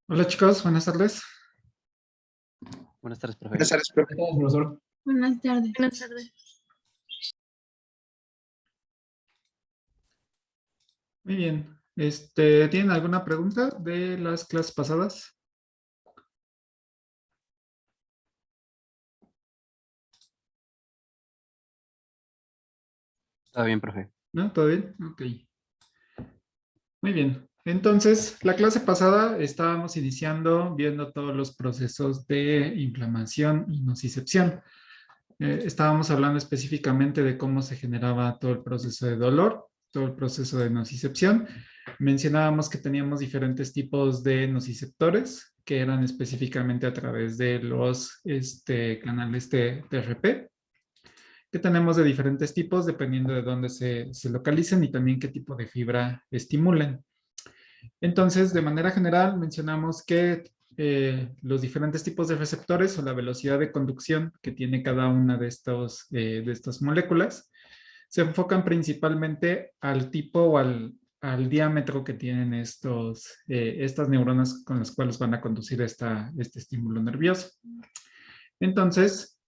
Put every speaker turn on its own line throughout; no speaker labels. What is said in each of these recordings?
Hola chicos, buenas tardes.
Buenas tardes, profe.
Buenas tardes, profe.
Profesor.
Buenas tardes.
Buenas tardes.
Muy bien. ¿Tienen alguna pregunta de las clases pasadas?
Está bien, profe.
¿No? ¿Todo bien? Ok. Muy bien. Entonces, la clase pasada estábamos iniciando viendo todos los procesos de inflamación y nocicepción. Estábamos hablando específicamente de cómo se generaba todo el proceso de dolor, todo el proceso de nocicepción. Mencionábamos que teníamos diferentes tipos de nociceptores que eran específicamente a través de los canales TRP, que tenemos de diferentes tipos dependiendo de dónde se localicen y también qué tipo de fibra estimulen. Entonces, de manera general, mencionamos que los diferentes tipos de receptores o la velocidad de conducción que tiene cada una de estas moléculas se enfocan principalmente al tipo o al diámetro que tienen estas neuronas con las cuales van a conducir este estímulo nervioso. Entonces,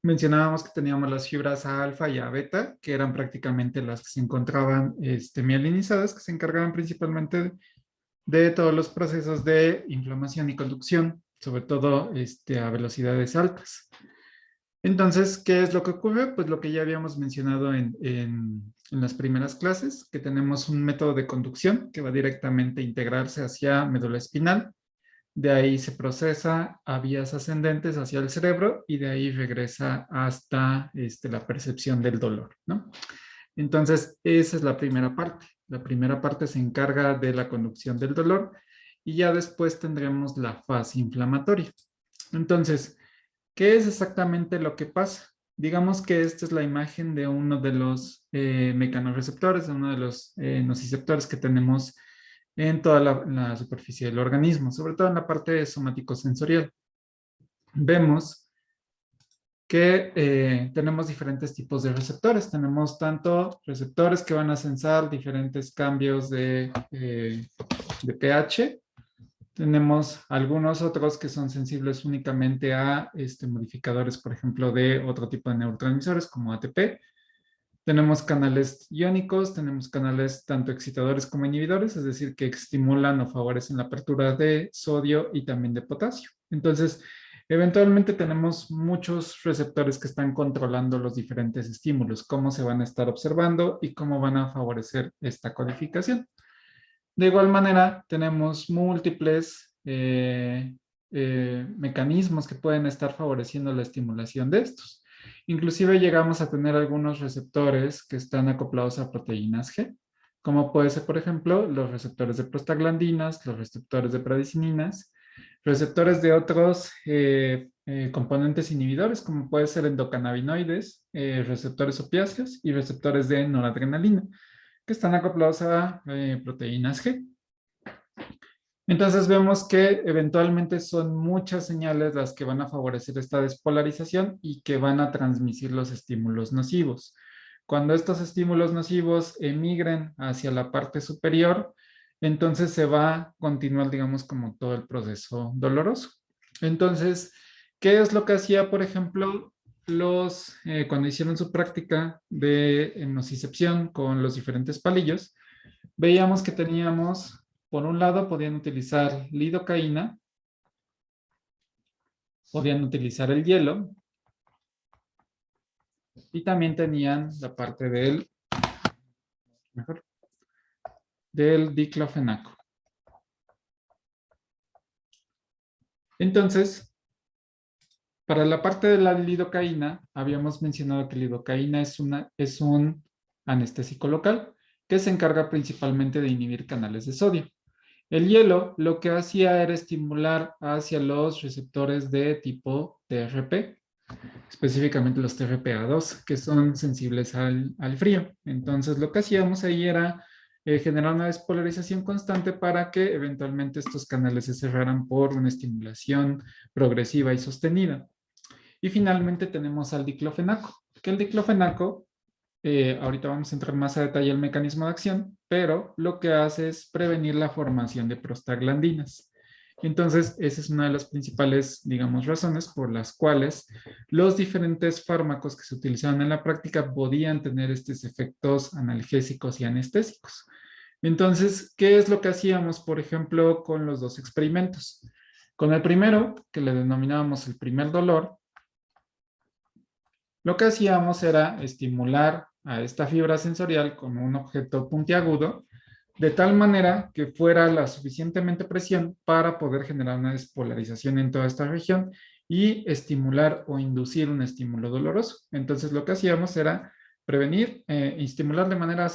mencionábamos que teníamos las fibras A alfa y A beta, que eran prácticamente las que se encontraban mielinizadas, que se encargaban principalmente de todos los procesos de inflamación y conducción, sobre todo a velocidades altas. Entonces, ¿qué es lo que ocurre? Pues lo que ya habíamos mencionado en las primeras clases, que tenemos un método de conducción que va directamente a integrarse hacia médula espinal. De ahí se procesa a vías ascendentes hacia el cerebro y de ahí regresa hasta la percepción del dolor, ¿no? Entonces, esa es la primera parte. La primera parte se encarga de la conducción del dolor y ya después tendremos la fase inflamatoria. Entonces, ¿qué es exactamente lo que pasa? Digamos que esta es la imagen de uno de los mecanorreceptores, de uno de los nociceptores que tenemos en toda la superficie del organismo, sobre todo en la parte somático-sensorial. Vemos que tenemos diferentes tipos de receptores. Tenemos tanto receptores que van a sensar diferentes cambios de pH. Tenemos algunos otros que son sensibles únicamente a modificadores, por ejemplo, de otro tipo de neurotransmisores como ATP. Tenemos canales iónicos, tenemos canales tanto excitadores como inhibidores, es decir, que estimulan o favorecen la apertura de sodio y también de potasio. Entonces, eventualmente tenemos muchos receptores que están controlando los diferentes estímulos, cómo se van a estar observando y cómo van a favorecer esta codificación. De igual manera, tenemos múltiples mecanismos que pueden estar favoreciendo la estimulación de estos. Inclusive llegamos a tener algunos receptores que están acoplados a proteínas G, como puede ser, por ejemplo, los receptores de prostaglandinas, los receptores de pradicininas, receptores de otros componentes inhibidores, como puede ser endocannabinoides, receptores opiáceos y receptores de noradrenalina, que están acoplados a proteínas G. Entonces vemos que eventualmente son muchas señales las que van a favorecer esta despolarización y que van a transmitir los estímulos nocivos. Cuando estos estímulos nocivos emigren hacia la parte superior, entonces se va a continuar, digamos, como todo el proceso doloroso. Entonces, ¿qué es lo que hacía, por ejemplo, cuando hicieron su práctica de nocicepción con los diferentes palillos? Veíamos que teníamos, por un lado, podían utilizar lidocaína, podían utilizar el hielo, y también tenían la parte del diclofenaco. Entonces, para la parte de la lidocaína, habíamos mencionado que la lidocaína es un anestésico local que se encarga principalmente de inhibir canales de sodio. El hielo lo que hacía era estimular hacia los receptores de tipo TRP, específicamente los TRPA2, que son sensibles al frío. Entonces, lo que hacíamos ahí era generar una despolarización constante para que eventualmente estos canales se cerraran por una estimulación progresiva y sostenida. Y finalmente tenemos al diclofenaco, que el diclofenaco Ahorita vamos a entrar más a detalle el mecanismo de acción, pero lo que hace es prevenir la formación de prostaglandinas. Entonces, esa es una de las principales, digamos, razones por las cuales los diferentes fármacos que se utilizaban en la práctica podían tener estos efectos analgésicos y anestésicos. Entonces, ¿qué es lo que hacíamos, por ejemplo, con los dos experimentos? Con el primero, que le denominábamos el primer dolor, lo que hacíamos era estimular a esta fibra sensorial con un objeto puntiagudo, de tal manera que fuera la suficientemente presión para poder generar una despolarización en toda esta región y estimular o inducir un estímulo doloroso. Entonces lo que hacíamos era prevenir y estimular de manera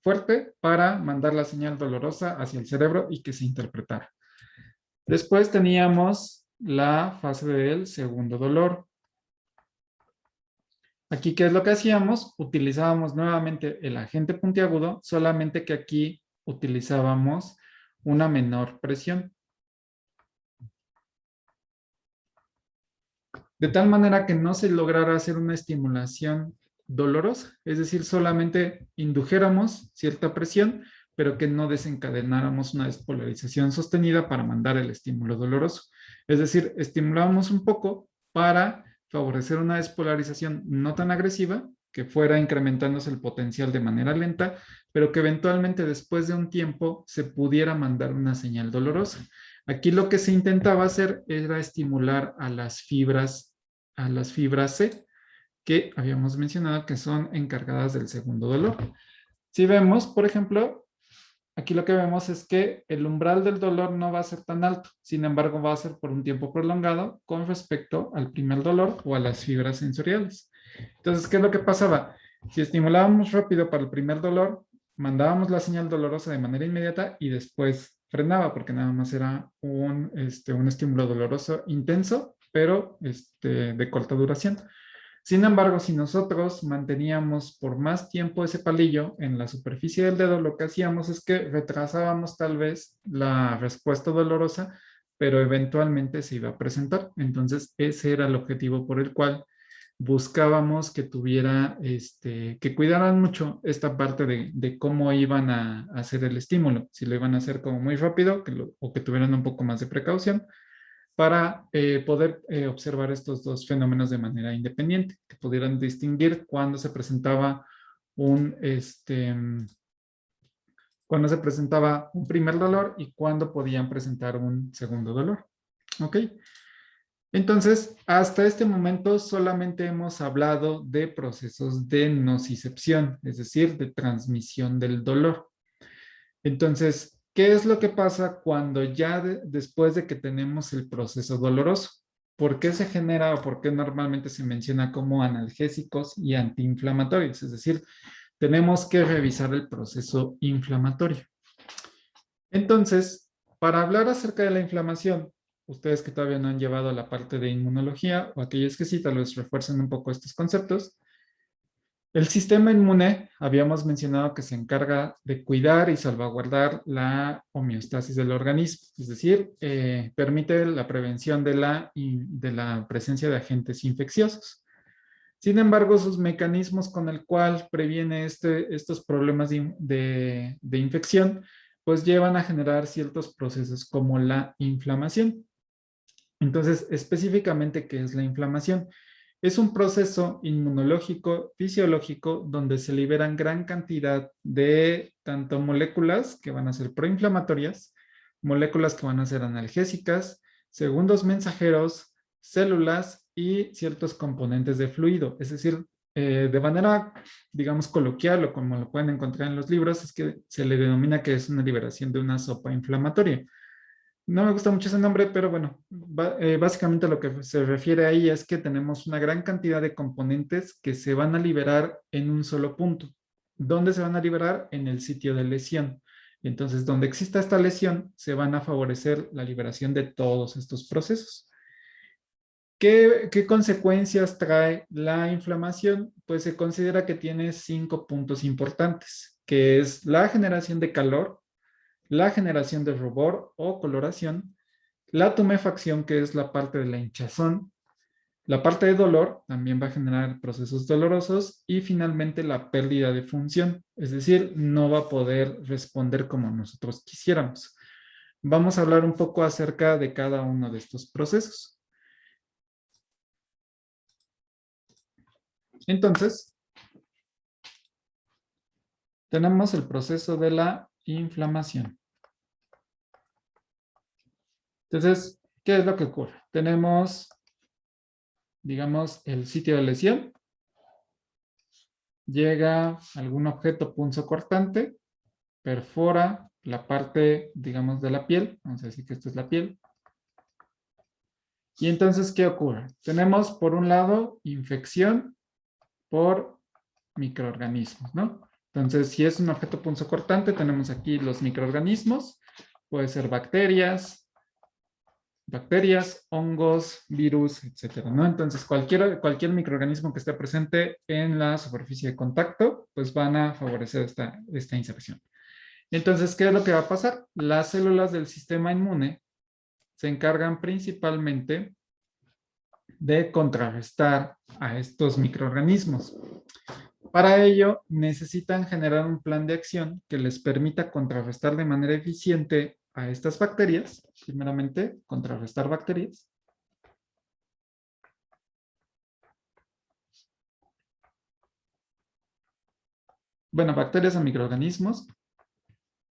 fuerte para mandar la señal dolorosa hacia el cerebro y que se interpretara. Después teníamos la fase del segundo dolor. Aquí, ¿qué es lo que hacíamos? Utilizábamos nuevamente el agente puntiagudo, solamente que aquí utilizábamos una menor presión. De tal manera que no se lograra hacer una estimulación dolorosa, es decir, solamente indujéramos cierta presión, pero que no desencadenáramos una despolarización sostenida para mandar el estímulo doloroso. Es decir, estimulábamos un poco para favorecer una despolarización no tan agresiva, que fuera incrementándose el potencial de manera lenta, pero que eventualmente después de un tiempo se pudiera mandar una señal dolorosa. Aquí lo que se intentaba hacer era estimular a las fibras C, que habíamos mencionado que son encargadas del segundo dolor. Si vemos, por ejemplo, aquí lo que vemos es que el umbral del dolor no va a ser tan alto, sin embargo va a ser por un tiempo prolongado con respecto al primer dolor o a las fibras sensoriales. Entonces, ¿qué es lo que pasaba? Si estimulábamos rápido para el primer dolor, mandábamos la señal dolorosa de manera inmediata y después frenaba porque nada más era un estímulo doloroso intenso, pero de corta duración. Sin embargo, si nosotros manteníamos por más tiempo ese palillo en la superficie del dedo, lo que hacíamos es que retrasábamos tal vez la respuesta dolorosa, pero eventualmente se iba a presentar. Entonces, ese era el objetivo por el cual buscábamos que tuviera, que cuidaran mucho esta parte de cómo iban a hacer el estímulo, si lo iban a hacer como muy rápido o que tuvieran un poco más de precaución para poder observar estos dos fenómenos de manera independiente, que pudieran distinguir cuando se presentaba cuando se presentaba un primer dolor y cuándo podían presentar un segundo dolor. ¿Ok? Entonces, hasta este momento solamente hemos hablado de procesos de nocicepción, es decir, de transmisión del dolor. Entonces, ¿qué es lo que pasa cuando ya después de que tenemos el proceso doloroso? ¿Por qué se genera o por qué normalmente se menciona como analgésicos y antiinflamatorios? Es decir, tenemos que revisar el proceso inflamatorio. Entonces, para hablar acerca de la inflamación, ustedes que todavía no han llevado a la parte de inmunología o aquellos que sí, tal vez refuercen un poco estos conceptos. El sistema inmune, habíamos mencionado que se encarga de cuidar y salvaguardar la homeostasis del organismo, es decir, permite la prevención de la presencia de agentes infecciosos. Sin embargo, sus mecanismos con el cual previene estos problemas de infección, pues llevan a generar ciertos procesos como la inflamación. Entonces, específicamente, ¿qué es la inflamación? Es un proceso inmunológico, fisiológico, donde se liberan gran cantidad de tanto moléculas que van a ser proinflamatorias, moléculas que van a ser analgésicas, segundos mensajeros, células y ciertos componentes de fluido. Es decir, de manera, digamos, coloquial o como lo pueden encontrar en los libros, es que se le denomina que es una liberación de una sopa inflamatoria. No me gusta mucho ese nombre, pero bueno, básicamente lo que se refiere ahí es que tenemos una gran cantidad de componentes que se van a liberar en un solo punto. ¿Dónde se van a liberar? En el sitio de lesión. Entonces, donde exista esta lesión, se van a favorecer la liberación de todos estos procesos. ¿Qué consecuencias trae la inflamación? Pues se considera que tiene 5 puntos importantes, que es la generación de calor, la generación de rubor o coloración, la tumefacción, que es la parte de la hinchazón, La parte de dolor también va a generar procesos dolorosos y finalmente la pérdida de función, es decir, no va a poder responder como nosotros quisiéramos. Vamos a hablar un poco acerca de cada uno de estos procesos. Entonces, tenemos el proceso de la inflamación. Entonces, ¿qué es lo que ocurre? Tenemos, digamos, el sitio de lesión. Llega algún objeto punzocortante, perfora la parte, digamos, de la piel. Vamos a decir que esta es la piel. Y entonces, ¿qué ocurre? Tenemos, por un lado, infección por microorganismos, ¿no? Entonces, si es un objeto punzocortante, tenemos aquí los microorganismos. Puede ser bacterias, hongos, virus, etcétera, ¿no? Entonces, cualquier microorganismo que esté presente en la superficie de contacto, pues van a favorecer esta inserción. Entonces, ¿qué es lo que va a pasar? Las células del sistema inmune se encargan principalmente de contrarrestar a estos microorganismos. Para ello, necesitan generar un plan de acción que les permita contrarrestar de manera eficiente a estas bacterias. Primeramente, contrarrestar bacterias. Bueno, bacterias o microorganismos.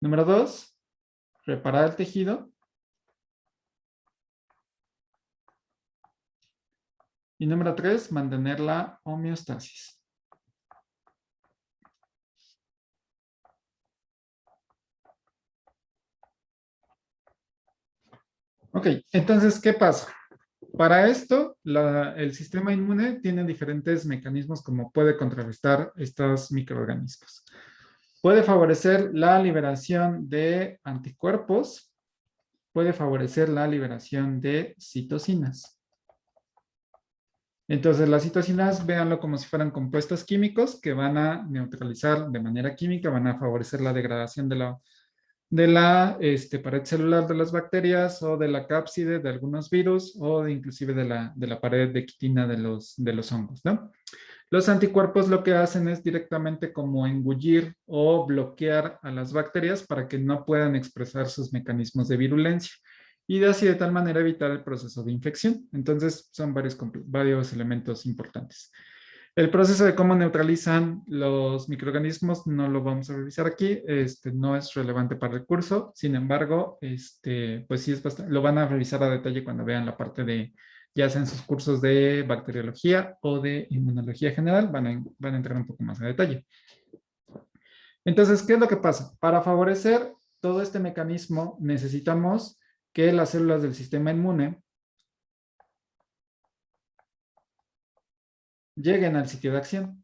Número 2, reparar el tejido. Y número 3, mantener la homeostasis. Ok, entonces, ¿qué pasa? Para esto, el sistema inmune tiene diferentes mecanismos como puede contrarrestar estos microorganismos. Puede favorecer la liberación de anticuerpos, puede favorecer la liberación de citocinas. Entonces, las citocinas, véanlo como si fueran compuestos químicos que van a neutralizar de manera química, van a favorecer la degradación de la pared celular de las bacterias o de la cápside de algunos virus o inclusive de la pared de quitina de los hongos, ¿no? Los anticuerpos lo que hacen es directamente como engullir o bloquear a las bacterias para que no puedan expresar sus mecanismos de virulencia y de así de tal manera evitar el proceso de infección. Entonces son varios elementos importantes. El proceso de cómo neutralizan los microorganismos no lo vamos a revisar aquí, no es relevante para el curso, sin embargo, pues sí es bastante, lo van a revisar a detalle cuando vean la parte de, ya sea en sus cursos de bacteriología o de inmunología general, van a entrar un poco más a detalle. Entonces, ¿qué es lo que pasa? Para favorecer todo este mecanismo necesitamos que las células del sistema inmune lleguen al sitio de acción.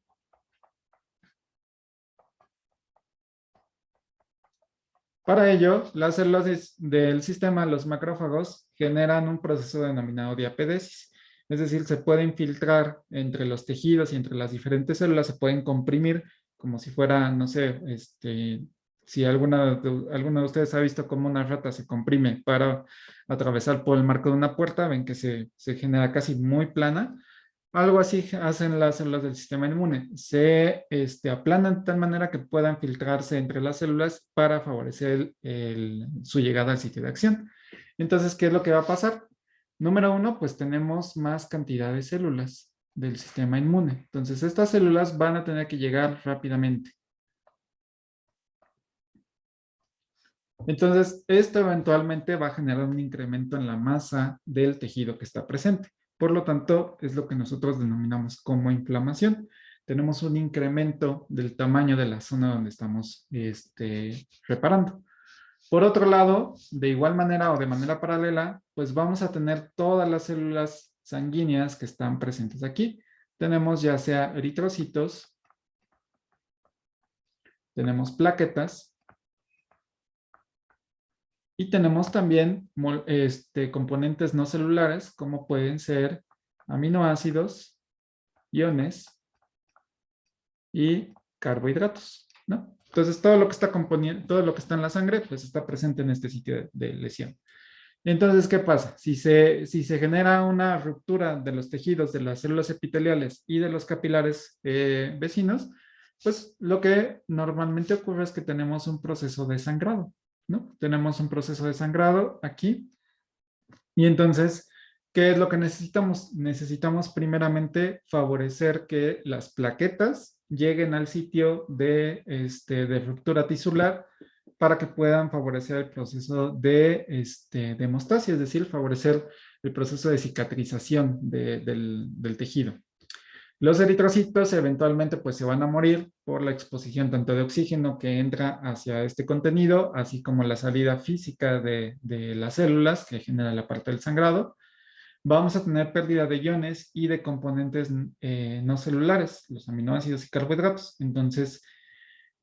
Para ello, las células del sistema, los macrófagos, generan un proceso denominado diapedesis. Es decir, se pueden filtrar entre los tejidos y entre las diferentes células, se pueden comprimir como si fuera, no sé, si alguno de ustedes ha visto cómo una rata se comprime para atravesar por el marco de una puerta, ven que se genera casi muy plana. Algo así hacen las células del sistema inmune. Se aplanan de tal manera que puedan filtrarse entre las células para favorecer su llegada al sitio de acción. Entonces, ¿qué es lo que va a pasar? Número 1, pues tenemos más cantidad de células del sistema inmune. Entonces, estas células van a tener que llegar rápidamente. Entonces, esto eventualmente va a generar un incremento en la masa del tejido que está presente. Por lo tanto, es lo que nosotros denominamos como inflamación. Tenemos un incremento del tamaño de la zona donde estamos reparando. Por otro lado, de igual manera o de manera paralela, pues vamos a tener todas las células sanguíneas que están presentes aquí. Tenemos ya sea eritrocitos, tenemos plaquetas, y tenemos también componentes no celulares, como pueden ser aminoácidos, iones y carbohidratos, ¿no? Entonces, todo lo que está componiendo, todo lo que está en la sangre, pues está presente en este sitio de lesión. Entonces, ¿qué pasa? Si se genera una ruptura de los tejidos de las células epiteliales y de los capilares vecinos, pues lo que normalmente ocurre es que tenemos un proceso de sangrado, ¿no? Tenemos un proceso de sangrado aquí. Y entonces, ¿qué es lo que necesitamos? Necesitamos primeramente favorecer que las plaquetas lleguen al sitio de ruptura tisular para que puedan favorecer el proceso de hemostasia, es decir, favorecer el proceso de cicatrización del tejido. Los eritrocitos eventualmente pues se van a morir por la exposición tanto de oxígeno que entra hacia este contenido, así como la salida física de las células que genera la parte del sangrado. Vamos a tener pérdida de iones y de componentes no celulares, los aminoácidos y carbohidratos. Entonces,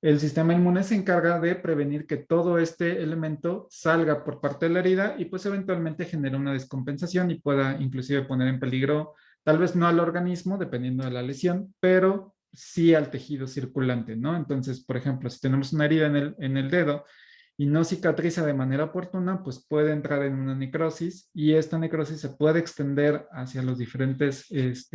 el sistema inmune se encarga de prevenir que todo este elemento salga por parte de la herida y pues eventualmente genere una descompensación y pueda inclusive poner en peligro, tal vez no al organismo, dependiendo de la lesión, pero sí al tejido circulante, ¿no? Entonces, por ejemplo, si tenemos una herida en el dedo y no cicatriza de manera oportuna, pues puede entrar en una necrosis y esta necrosis se puede extender hacia las diferentes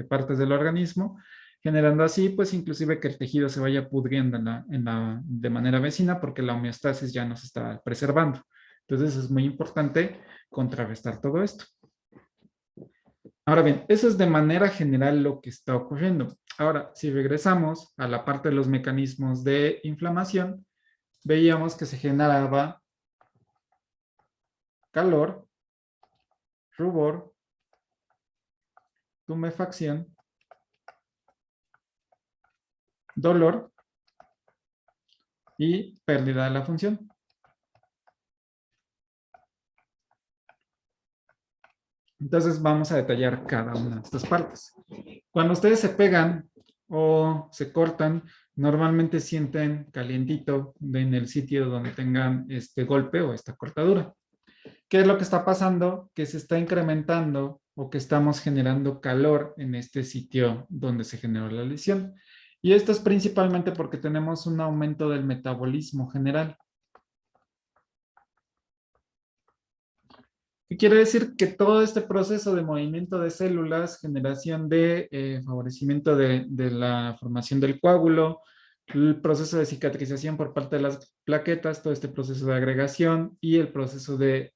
partes del organismo, generando así, pues inclusive que el tejido se vaya pudriendo de manera vecina porque la homeostasis ya no se está preservando. Entonces es muy importante contrarrestar todo esto. Ahora bien, eso es de manera general lo que está ocurriendo. Ahora, si regresamos a la parte de los mecanismos de inflamación, veíamos que se generaba calor, rubor, tumefacción, dolor y pérdida de la función. Entonces vamos a detallar cada una de estas partes. Cuando ustedes se pegan o se cortan, normalmente sienten calientito en el sitio donde tengan este golpe o esta cortadura. ¿Qué es lo que está pasando? Que se está incrementando o que estamos generando calor en este sitio donde se generó la lesión. Y esto es principalmente porque tenemos un aumento del metabolismo general. ¿Qué quiere decir? Que todo este proceso de movimiento de células, generación de favorecimiento de la formación del coágulo, el proceso de cicatrización por parte de las plaquetas, todo este proceso de agregación y el proceso de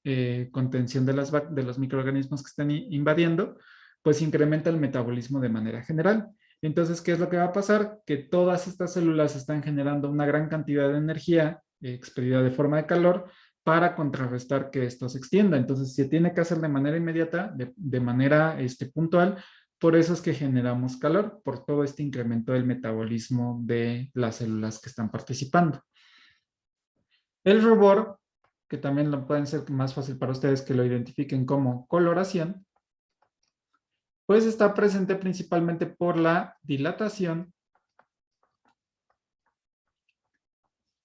contención de los microorganismos que están invadiendo, pues incrementa el metabolismo de manera general. Entonces, ¿qué es lo que va a pasar? Que todas estas células están generando una gran cantidad de energía expedida de forma de calor para contrarrestar que esto se extienda. Entonces, se tiene que hacer de manera inmediata, de manera puntual. Por eso es que generamos calor, por todo este incremento del metabolismo de las células que están participando. El rubor, que también lo pueden ser más fácil para ustedes que lo identifiquen como coloración, pues está presente principalmente por la dilatación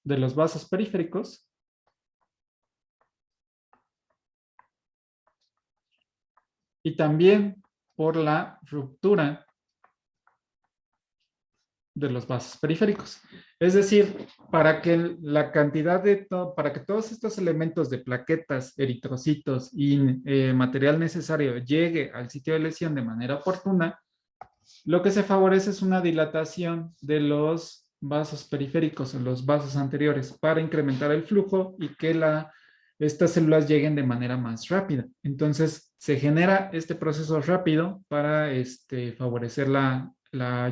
de los vasos periféricos y también por la ruptura de los vasos periféricos. Es decir, para que la cantidad para que todos estos elementos de plaquetas, eritrocitos y material necesario llegue al sitio de lesión de manera oportuna, lo que se favorece es una dilatación de los vasos periféricos o los vasos anteriores para incrementar el flujo y que estas células lleguen de manera más rápida. Entonces, se genera este proceso rápido para favorecer la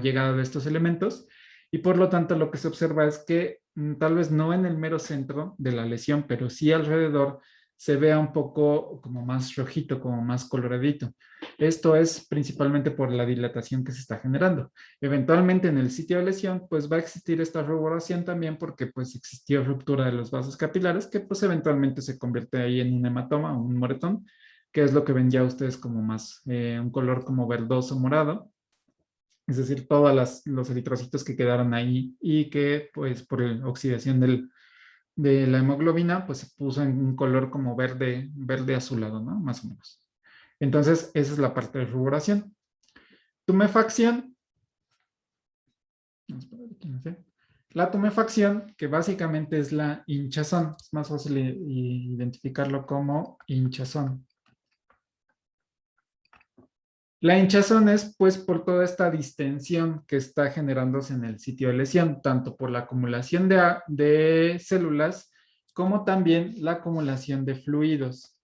llegada de estos elementos y por lo tanto lo que se observa es que tal vez no en el mero centro de la lesión, pero sí alrededor se vea un poco como más rojito, como más coloradito. Esto es principalmente por la dilatación que se está generando. Eventualmente en el sitio de lesión, pues va a existir esta ruboración también porque pues existió ruptura de los vasos capilares que pues eventualmente se convierte ahí en un hematoma o un moretón, que es lo que ven ya ustedes como más, un color como verdoso morado. Es decir, todos los eritrocitos que quedaron ahí y que pues por oxidación de la hemoglobina, pues se puso en un color como verde, verde azulado, ¿no? Más o menos. Entonces, esa es la parte de ruboración. Tumefacción. La tumefacción, que básicamente es la hinchazón, es más fácil identificarlo como hinchazón. La hinchazón es pues por toda esta distensión que está generándose en el sitio de lesión, tanto por la acumulación de células como también la acumulación de fluidos.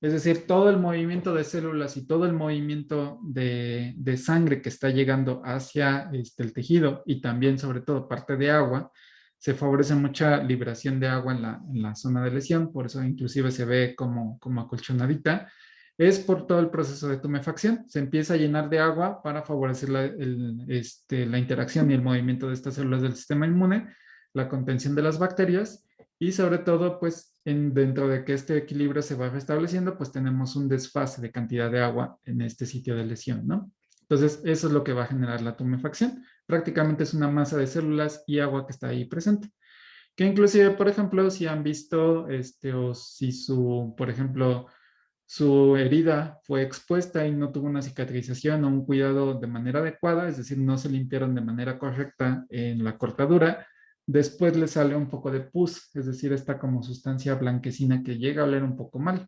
Es decir, todo el movimiento de células y todo el movimiento de sangre que está llegando hacia el tejido y también sobre todo parte de agua, se favorece mucha liberación de agua en la zona de lesión, por eso inclusive se ve como acolchonadita, es por todo el proceso de tumefacción. Se empieza a llenar de agua para favorecer la interacción y el movimiento de estas células del sistema inmune, la contención de las bacterias y sobre todo, pues, dentro de que este equilibrio se va restableciendo, pues tenemos un desfase de cantidad de agua en este sitio de lesión, ¿no? Entonces, eso es lo que va a generar la tumefacción. Prácticamente es una masa de células y agua que está ahí presente. Que inclusive, por ejemplo, si han visto, o si por ejemplo, su herida fue expuesta y no tuvo una cicatrización o un cuidado de manera adecuada, es decir, no se limpiaron de manera correcta en la cortadura, después le sale un poco de pus, es decir, esta como sustancia blanquecina que llega a oler un poco mal.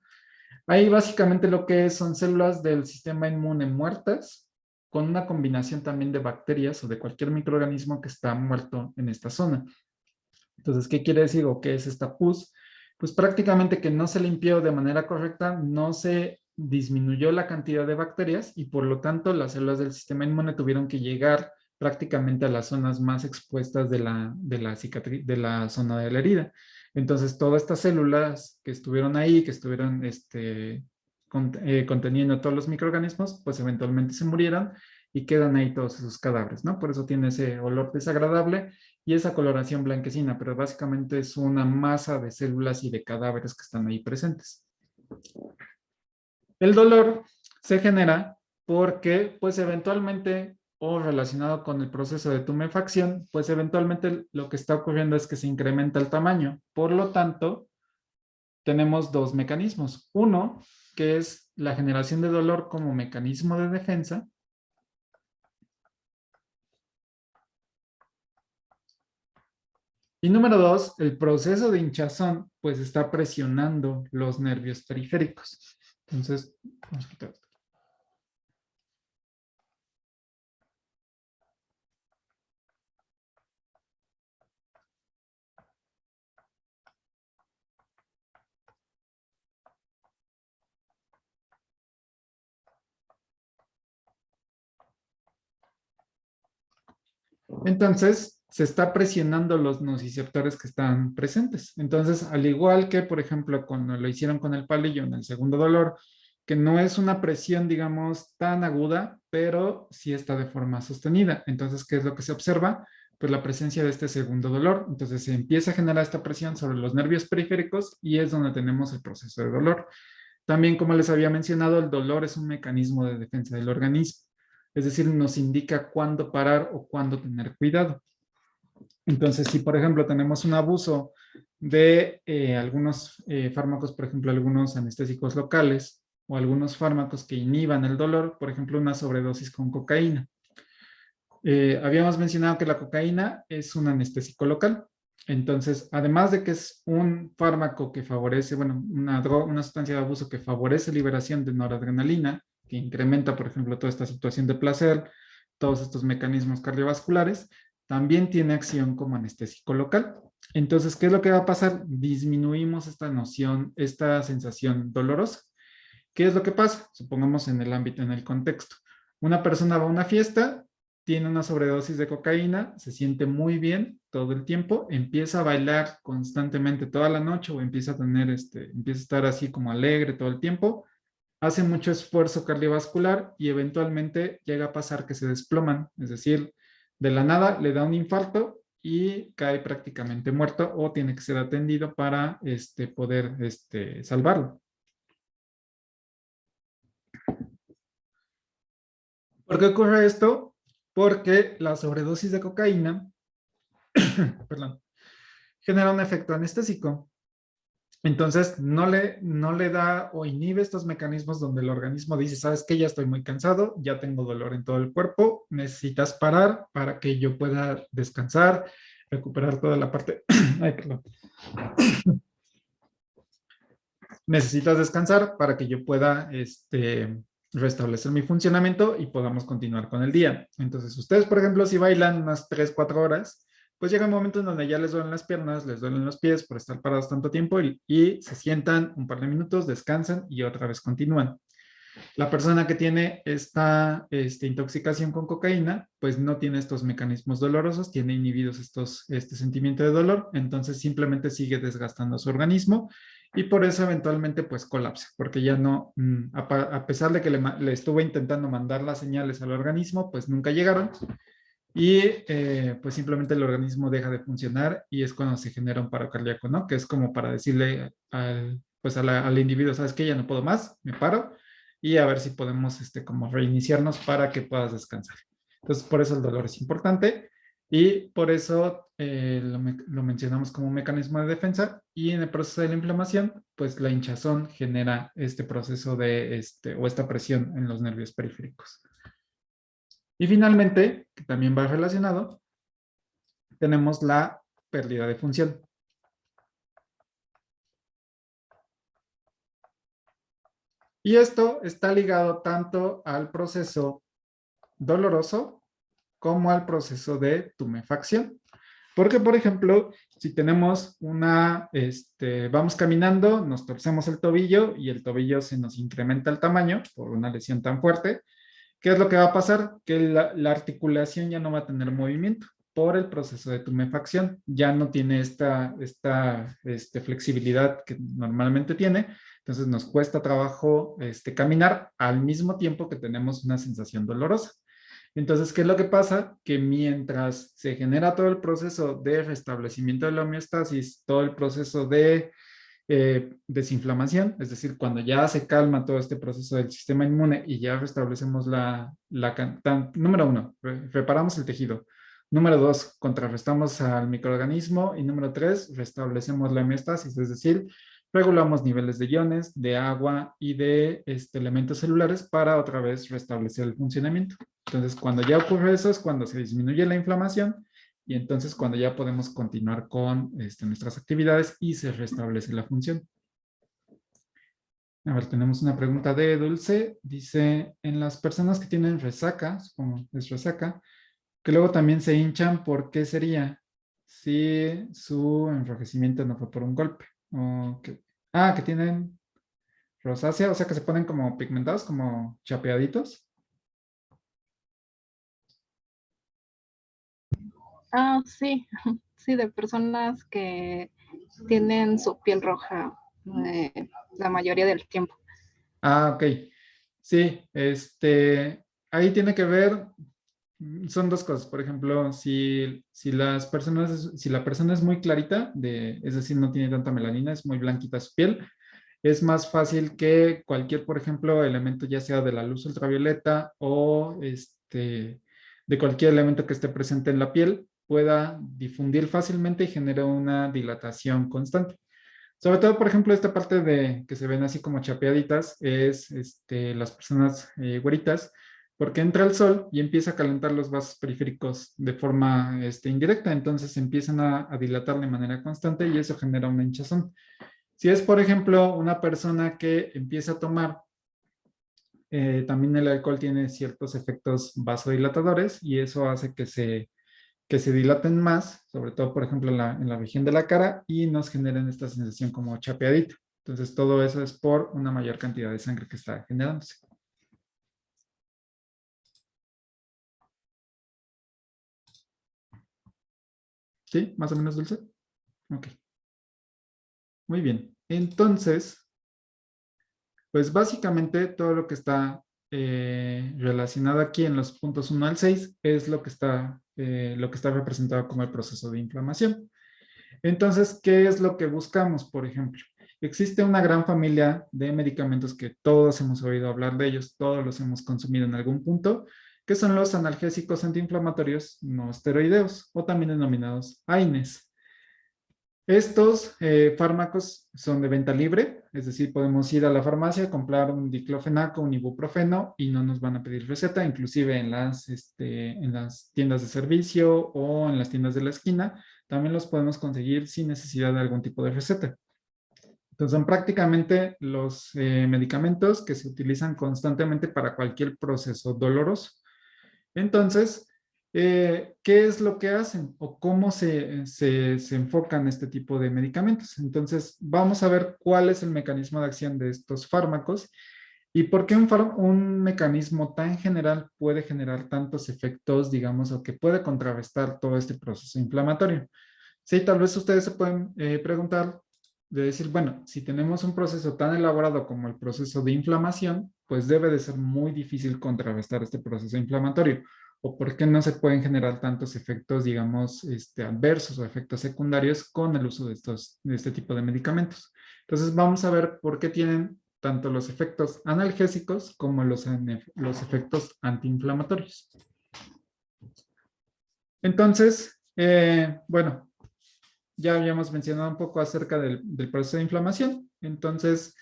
Ahí básicamente lo que es son células del sistema inmune muertas con una combinación también de bacterias o de cualquier microorganismo que está muerto en esta zona. Entonces, ¿qué quiere decir o qué es esta pus? Pues prácticamente que no se limpió de manera correcta, no se disminuyó la cantidad de bacterias y por lo tanto las células del sistema inmune tuvieron que llegar prácticamente a las zonas más expuestas de la zona de la herida. Entonces, todas estas células que estuvieron ahí, que estuvieron conteniendo todos los microorganismos, pues eventualmente se murieron y quedan ahí todos esos cadáveres, ¿no? Por eso tiene ese olor desagradable y esa coloración blanquecina, pero básicamente es una masa de células y de cadáveres que están ahí presentes. El dolor se genera porque, pues eventualmente, o relacionado con el proceso de tumefacción, pues eventualmente lo que está ocurriendo es que se incrementa el tamaño. Por lo tanto, tenemos dos mecanismos. Uno, que es la generación de dolor como mecanismo de defensa, y número dos, el proceso de hinchazón pues está presionando los nervios periféricos. Entonces, vamos a quitar esto. Entonces, se está presionando los nociceptores que están presentes. Entonces, al igual que, por ejemplo, cuando lo hicieron con el palillo en el segundo dolor, que no es una presión, digamos, tan aguda, pero sí está de forma sostenida. Entonces, ¿qué es lo que se observa? Pues la presencia de este segundo dolor. Entonces, se empieza a generar esta presión sobre los nervios periféricos y es donde tenemos el proceso de dolor. También, como les había mencionado, el dolor es un mecanismo de defensa del organismo. Es decir, nos indica cuándo parar o cuándo tener cuidado. Entonces, si por ejemplo tenemos un abuso de algunos fármacos, por ejemplo, algunos anestésicos locales o algunos fármacos que inhiban el dolor, por ejemplo, una sobredosis con cocaína. Habíamos mencionado que la cocaína es un anestésico local. Entonces, además de que es un fármaco que favorece, bueno, una sustancia de abuso que favorece liberación de noradrenalina, que incrementa, por ejemplo, toda esta situación de placer, todos estos mecanismos cardiovasculares, también tiene acción como anestésico local. Entonces, ¿qué es lo que va a pasar? Disminuimos esta noción, esta sensación dolorosa. ¿Qué es lo que pasa? Supongamos en el ámbito, en el contexto. Una persona va a una fiesta, tiene una sobredosis de cocaína, se siente muy bien todo el tiempo, empieza a bailar constantemente toda la noche o empieza a tener empieza a estar así como alegre todo el tiempo, hace mucho esfuerzo cardiovascular y eventualmente llega a pasar que se desploman, es decir, de la nada le da un infarto y cae prácticamente muerto o tiene que ser atendido para poder salvarlo. ¿Por qué ocurre esto? Porque la sobredosis de cocaína, perdón, genera un efecto anestésico. Entonces, no le da o inhibe estos mecanismos donde el organismo dice, ¿sabes qué? Ya estoy muy cansado, ya tengo dolor en todo el cuerpo, necesitas parar para que yo pueda descansar, recuperar toda la parte, ay, perdón. Necesitas descansar para que yo pueda restablecer mi funcionamiento y podamos continuar con el día. Entonces, ustedes, por ejemplo, si bailan unas 3, 4 horas, pues llega un momento en donde ya les duelen las piernas, les duelen los pies por estar parados tanto tiempo y se sientan un par de minutos, descansan y otra vez continúan. La persona que tiene esta intoxicación con cocaína, pues no tiene estos mecanismos dolorosos, tiene inhibidos este sentimiento de dolor, entonces simplemente sigue desgastando su organismo y por eso eventualmente pues colapsa, porque ya no, a pesar de que le estuvo intentando mandar las señales al organismo, pues nunca llegaron y pues simplemente el organismo deja de funcionar y es cuando se genera un paro cardíaco, ¿no? Que es como para decirle pues al individuo, ¿sabes qué? Ya no puedo más, me paro y a ver si podemos como reiniciarnos para que puedas descansar. Entonces, por eso el dolor es importante y por eso lo mencionamos como un mecanismo de defensa y en el proceso de la inflamación, pues la hinchazón genera este proceso o esta presión en los nervios periféricos. Y finalmente, que también va relacionado, tenemos la pérdida de función. Y esto está ligado tanto al proceso doloroso como al proceso de tumefacción. Porque, por ejemplo, si tenemos vamos caminando, nos torcemos el tobillo y el tobillo se nos incrementa el tamaño por una lesión tan fuerte, ¿qué es lo que va a pasar? Que la articulación ya no va a tener movimiento por el proceso de tumefacción. Ya no tiene esta flexibilidad que normalmente tiene. Entonces nos cuesta trabajo caminar al mismo tiempo que tenemos una sensación dolorosa. Entonces, ¿qué es lo que pasa? Que mientras se genera todo el proceso de restablecimiento de la homeostasis, todo el proceso de desinflamación, es decir, cuando ya se calma todo este proceso del sistema inmune y ya restablecemos número uno, reparamos el tejido. Número dos, contrarrestamos al microorganismo. Y número tres, restablecemos la homeostasis, es decir, regulamos niveles de iones, de agua y de elementos celulares para otra vez restablecer el funcionamiento. Entonces, cuando ya ocurre eso es cuando se disminuye la inflamación y entonces cuando ya podemos continuar con nuestras actividades y se restablece la función. A ver, tenemos una pregunta de Dulce. Dice, en las personas que tienen resaca, supongo es resaca, que luego también se hinchan, ¿por qué sería? Si su enrojecimiento no fue por un golpe. Que tienen rosácea, o sea que se ponen como pigmentados, como chapeaditos.
Ah, sí, sí, de personas que tienen su piel roja la mayoría del tiempo.
Ah, ok. Sí, ahí tiene que ver, son dos cosas. Por ejemplo, si la persona es muy clarita, es decir, no tiene tanta melanina, es muy blanquita su piel, es más fácil que cualquier, por ejemplo, elemento, ya sea de la luz ultravioleta o de cualquier elemento que esté presente en la piel, pueda difundir fácilmente y genere una dilatación constante. Sobre todo, por ejemplo, esta parte de que se ven así como chapeaditas es las personas güeritas, porque entra el sol y empieza a calentar los vasos periféricos de forma indirecta, entonces empiezan a dilatar de manera constante y eso genera una hinchazón. Si es, por ejemplo, una persona que empieza a tomar, también el alcohol tiene ciertos efectos vasodilatadores y eso hace que se dilaten más, sobre todo, por ejemplo, en la región de la cara y nos generen esta sensación como chapeadita. Entonces, todo eso es por una mayor cantidad de sangre que está generándose. ¿Sí? ¿Más o menos, Dulce? Ok. Muy bien. Entonces, pues básicamente todo lo que está relacionado aquí en los puntos 1 al 6 es lo que está representado como el proceso de inflamación. Entonces, ¿qué es lo que buscamos, por ejemplo? Existe una gran familia de medicamentos que todos hemos oído hablar de ellos, todos los hemos consumido en algún punto, que son los analgésicos antiinflamatorios no esteroideos o también denominados AINES. Estos fármacos son de venta libre, es decir, podemos ir a la farmacia, comprar un diclofenaco, un ibuprofeno y no nos van a pedir receta, inclusive en las tiendas de servicio o en las tiendas de la esquina, también los podemos conseguir sin necesidad de algún tipo de receta. Entonces son prácticamente los medicamentos que se utilizan constantemente para cualquier proceso doloroso. Entonces, ¿qué es lo que hacen o cómo se enfocan este tipo de medicamentos? Entonces, vamos a ver cuál es el mecanismo de acción de estos fármacos y por qué un mecanismo tan general puede generar tantos efectos, digamos, o que puede contrarrestar todo este proceso inflamatorio. Sí, tal vez ustedes se pueden preguntar de decir, bueno, si tenemos un proceso tan elaborado como el proceso de inflamación, pues debe de ser muy difícil contrarrestar este proceso inflamatorio. ¿O por qué no se pueden generar tantos efectos, digamos, adversos o efectos secundarios con el uso de este tipo de medicamentos? Entonces vamos a ver por qué tienen tanto los efectos analgésicos como los efectos antiinflamatorios. Entonces, bueno, ya habíamos mencionado un poco acerca del proceso de inflamación. Entonces,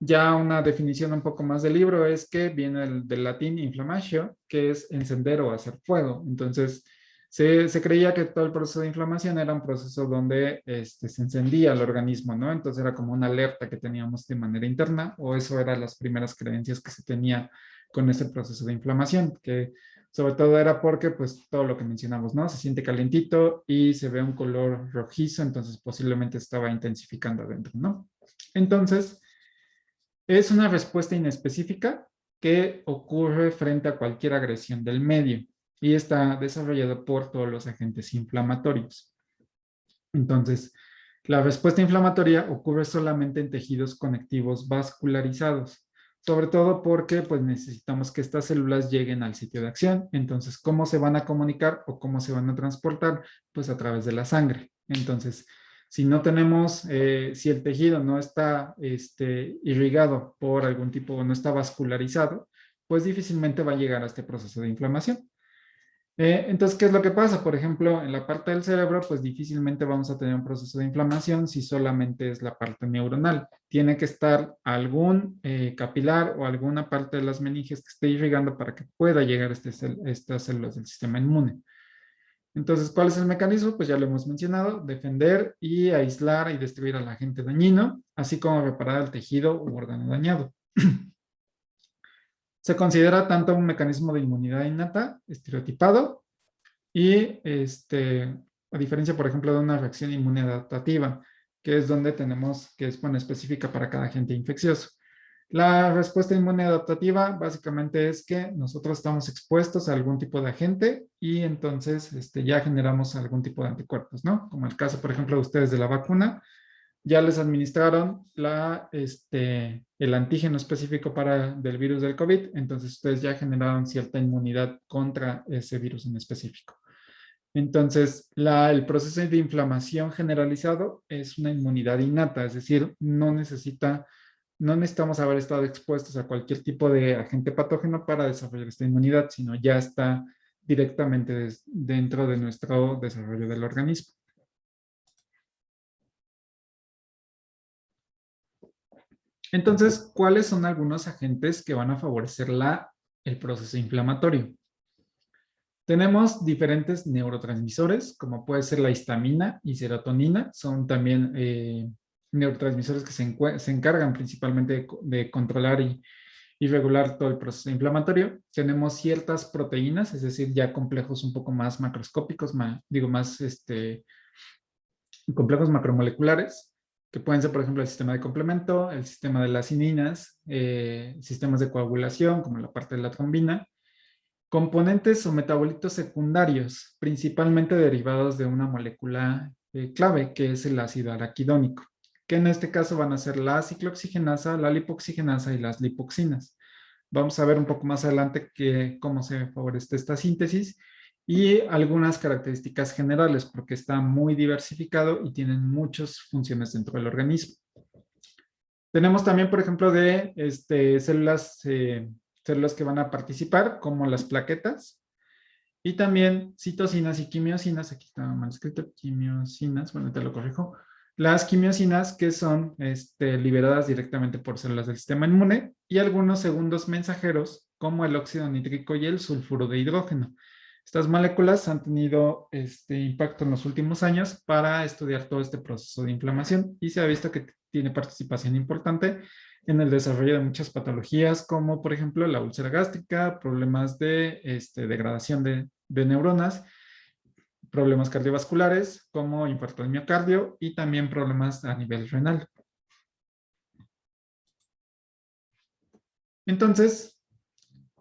ya una definición un poco más del libro es que viene del latín inflamatio, que es encender o hacer fuego. Entonces, se creía que todo el proceso de inflamación era un proceso donde se encendía el organismo, ¿no? Entonces era como una alerta que teníamos de manera interna, o eso eran las primeras creencias que se tenía con ese proceso de inflamación, que sobre todo era porque, pues, todo lo que mencionamos, ¿no? Se siente calentito y se ve un color rojizo, entonces posiblemente estaba intensificando adentro, ¿no? Entonces, es una respuesta inespecífica que ocurre frente a cualquier agresión del medio y está desarrollada por todos los agentes inflamatorios. Entonces, la respuesta inflamatoria ocurre solamente en tejidos conectivos vascularizados, sobre todo porque pues, necesitamos que estas células lleguen al sitio de acción. Entonces, ¿cómo se van a comunicar o cómo se van a transportar? Pues a través de la sangre. Entonces, si no tenemos, si el tejido no está irrigado por algún tipo o no está vascularizado, pues difícilmente va a llegar a este proceso de inflamación. Entonces, ¿qué es lo que pasa? Por ejemplo, en la parte del cerebro, pues difícilmente vamos a tener un proceso de inflamación si solamente es la parte neuronal. Tiene que estar algún capilar o alguna parte de las meninges que esté irrigando para que pueda llegar a estas células del sistema inmune. Entonces, ¿cuál es el mecanismo? Pues ya lo hemos mencionado, defender y aislar y destruir al agente dañino, así como reparar el tejido u órgano dañado. Se considera tanto un mecanismo de inmunidad innata, estereotipado, y a diferencia, por ejemplo, de una reacción inmune adaptativa, que es donde tenemos, que es bueno, específica para cada agente infeccioso. La respuesta inmune adaptativa básicamente es que nosotros estamos expuestos a algún tipo de agente y entonces ya generamos algún tipo de anticuerpos, ¿no? Como el caso, por ejemplo, de ustedes de la vacuna, ya les administraron el antígeno específico del virus del COVID, entonces ustedes ya generaron cierta inmunidad contra ese virus en específico. Entonces, el proceso de inflamación generalizado es una inmunidad innata, es decir, no necesitamos haber estado expuestos a cualquier tipo de agente patógeno para desarrollar esta inmunidad, sino ya está directamente dentro de nuestro desarrollo del organismo. Entonces, ¿cuáles son algunos agentes que van a favorecer el proceso inflamatorio? Tenemos diferentes neurotransmisores, como puede ser la histamina y serotonina. Son también neurotransmisores que se encargan principalmente de controlar y regular todo el proceso inflamatorio. Tenemos ciertas proteínas, es decir, ya complejos un poco más macroscópicos, complejos macromoleculares, que pueden ser, por ejemplo, el sistema de complemento, el sistema de las cininas, sistemas de coagulación, como la parte de la trombina, componentes o metabolitos secundarios, principalmente derivados de una molécula clave, que es el ácido araquidónico, que en este caso van a ser la ciclooxigenasa, la lipoxigenasa y las lipoxinas. Vamos a ver un poco más adelante cómo se favorece esta síntesis y algunas características generales, porque está muy diversificado y tienen muchas funciones dentro del organismo. Tenemos también, por ejemplo, de células que van a participar, como las plaquetas, y también citocinas y quimiosinas. Aquí está mal escrito, quimiosinas, bueno, te lo corrijo. las quimiosinas, que son liberadas directamente por células del sistema inmune, y algunos segundos mensajeros, como el óxido nítrico y el sulfuro de hidrógeno. Estas moléculas han tenido impacto en los últimos años para estudiar todo este proceso de inflamación y se ha visto que tiene participación importante en el desarrollo de muchas patologías, como por ejemplo la úlcera gástrica, problemas de degradación de neuronas, problemas cardiovasculares como infarto de miocardio y también problemas a nivel renal. Entonces,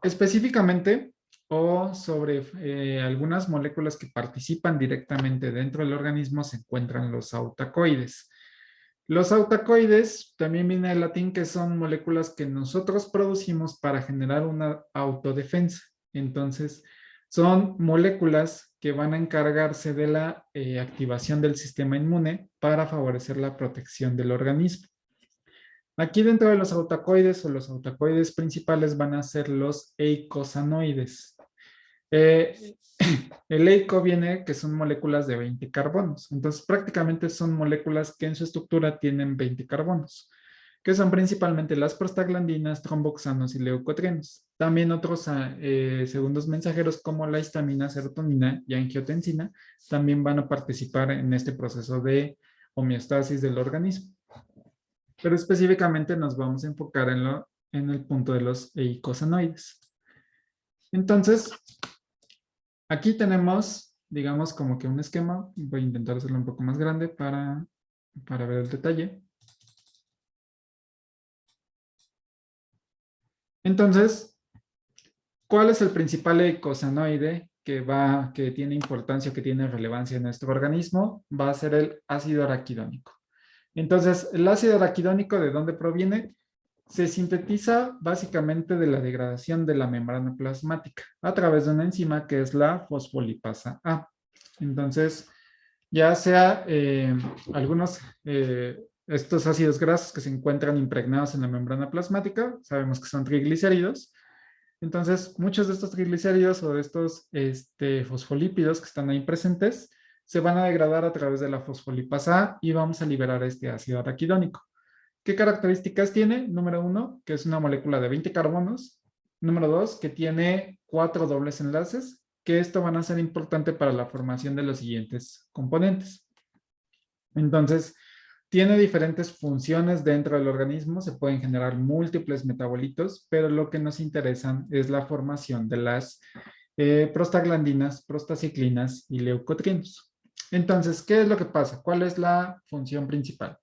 específicamente o sobre algunas moléculas que participan directamente dentro del organismo se encuentran los autacoides. Los autacoides también viene del latín, que son moléculas que nosotros producimos para generar una autodefensa. Entonces, son moléculas que van a encargarse de la activación del sistema inmune para favorecer la protección del organismo. Aquí dentro de los autacoides o los autacoides principales van a ser los eicosanoides. El eico viene que son moléculas de 20 carbonos. Entonces prácticamente son moléculas que en su estructura tienen 20 carbonos, que son principalmente las prostaglandinas, tromboxanos y leucotrienos. También otros segundos mensajeros como la histamina, serotonina y angiotensina también van a participar en este proceso de homeostasis del organismo. Pero específicamente nos vamos a enfocar en el punto de los eicosanoides. Entonces, aquí tenemos, digamos, como que un esquema. Voy a intentar hacerlo un poco más grande para ver el detalle. Entonces, ¿cuál es el principal eicosanoide que tiene importancia, que tiene relevancia en nuestro organismo? Va a ser el ácido araquidónico. Entonces, el ácido araquidónico, ¿de dónde proviene? Se sintetiza básicamente de la degradación de la membrana plasmática a través de una enzima que es la fosfolipasa A. Entonces, ya sea algunos estos ácidos grasos que se encuentran impregnados en la membrana plasmática, sabemos que son triglicéridos. Entonces, muchos de estos triglicéridos o de estos fosfolípidos que están ahí presentes se van a degradar a través de la fosfolipasa A y vamos a liberar este ácido araquidónico. ¿Qué características tiene? Número 1, que es una molécula de 20 carbonos. Número 2, que tiene 4 dobles enlaces, que esto van a ser importante para la formación de los siguientes componentes. Entonces, tiene diferentes funciones dentro del organismo, se pueden generar múltiples metabolitos, pero lo que nos interesan es la formación de las prostaglandinas, prostaciclinas y leucotrienos. Entonces, ¿qué es lo que pasa? ¿Cuál es la función principal?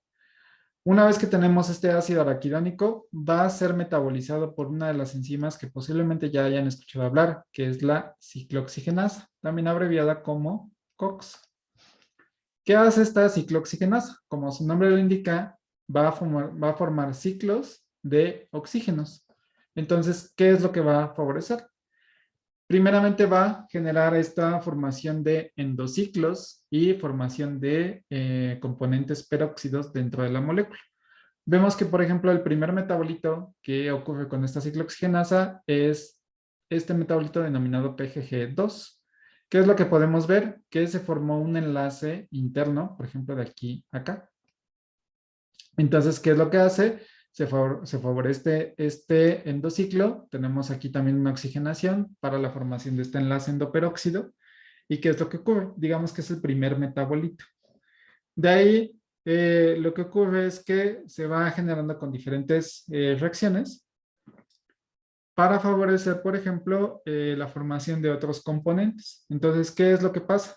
Una vez que tenemos este ácido araquidónico, va a ser metabolizado por una de las enzimas que posiblemente ya hayan escuchado hablar, que es la ciclooxigenasa, también abreviada como COX. ¿Qué hace esta ciclooxigenasa? Como su nombre lo indica, va a formar ciclos de oxígenos. Entonces, ¿qué es lo que va a favorecer? Primeramente va a generar esta formación de endociclos y formación de componentes peróxidos dentro de la molécula. Vemos que, por ejemplo, el primer metabolito que ocurre con esta ciclooxigenasa es este metabolito denominado PGG2. ¿Qué es lo que podemos ver? Que se formó un enlace interno, por ejemplo, de aquí a acá. Entonces, ¿qué es lo que hace? Se favorece este endociclo. Tenemos aquí también una oxigenación para la formación de este enlace endoperóxido. ¿Y qué es lo que ocurre? Digamos que es el primer metabolito. De ahí, lo que ocurre es que se va generando con diferentes reacciones para favorecer, por ejemplo, la formación de otros componentes. Entonces, ¿qué es lo que pasa?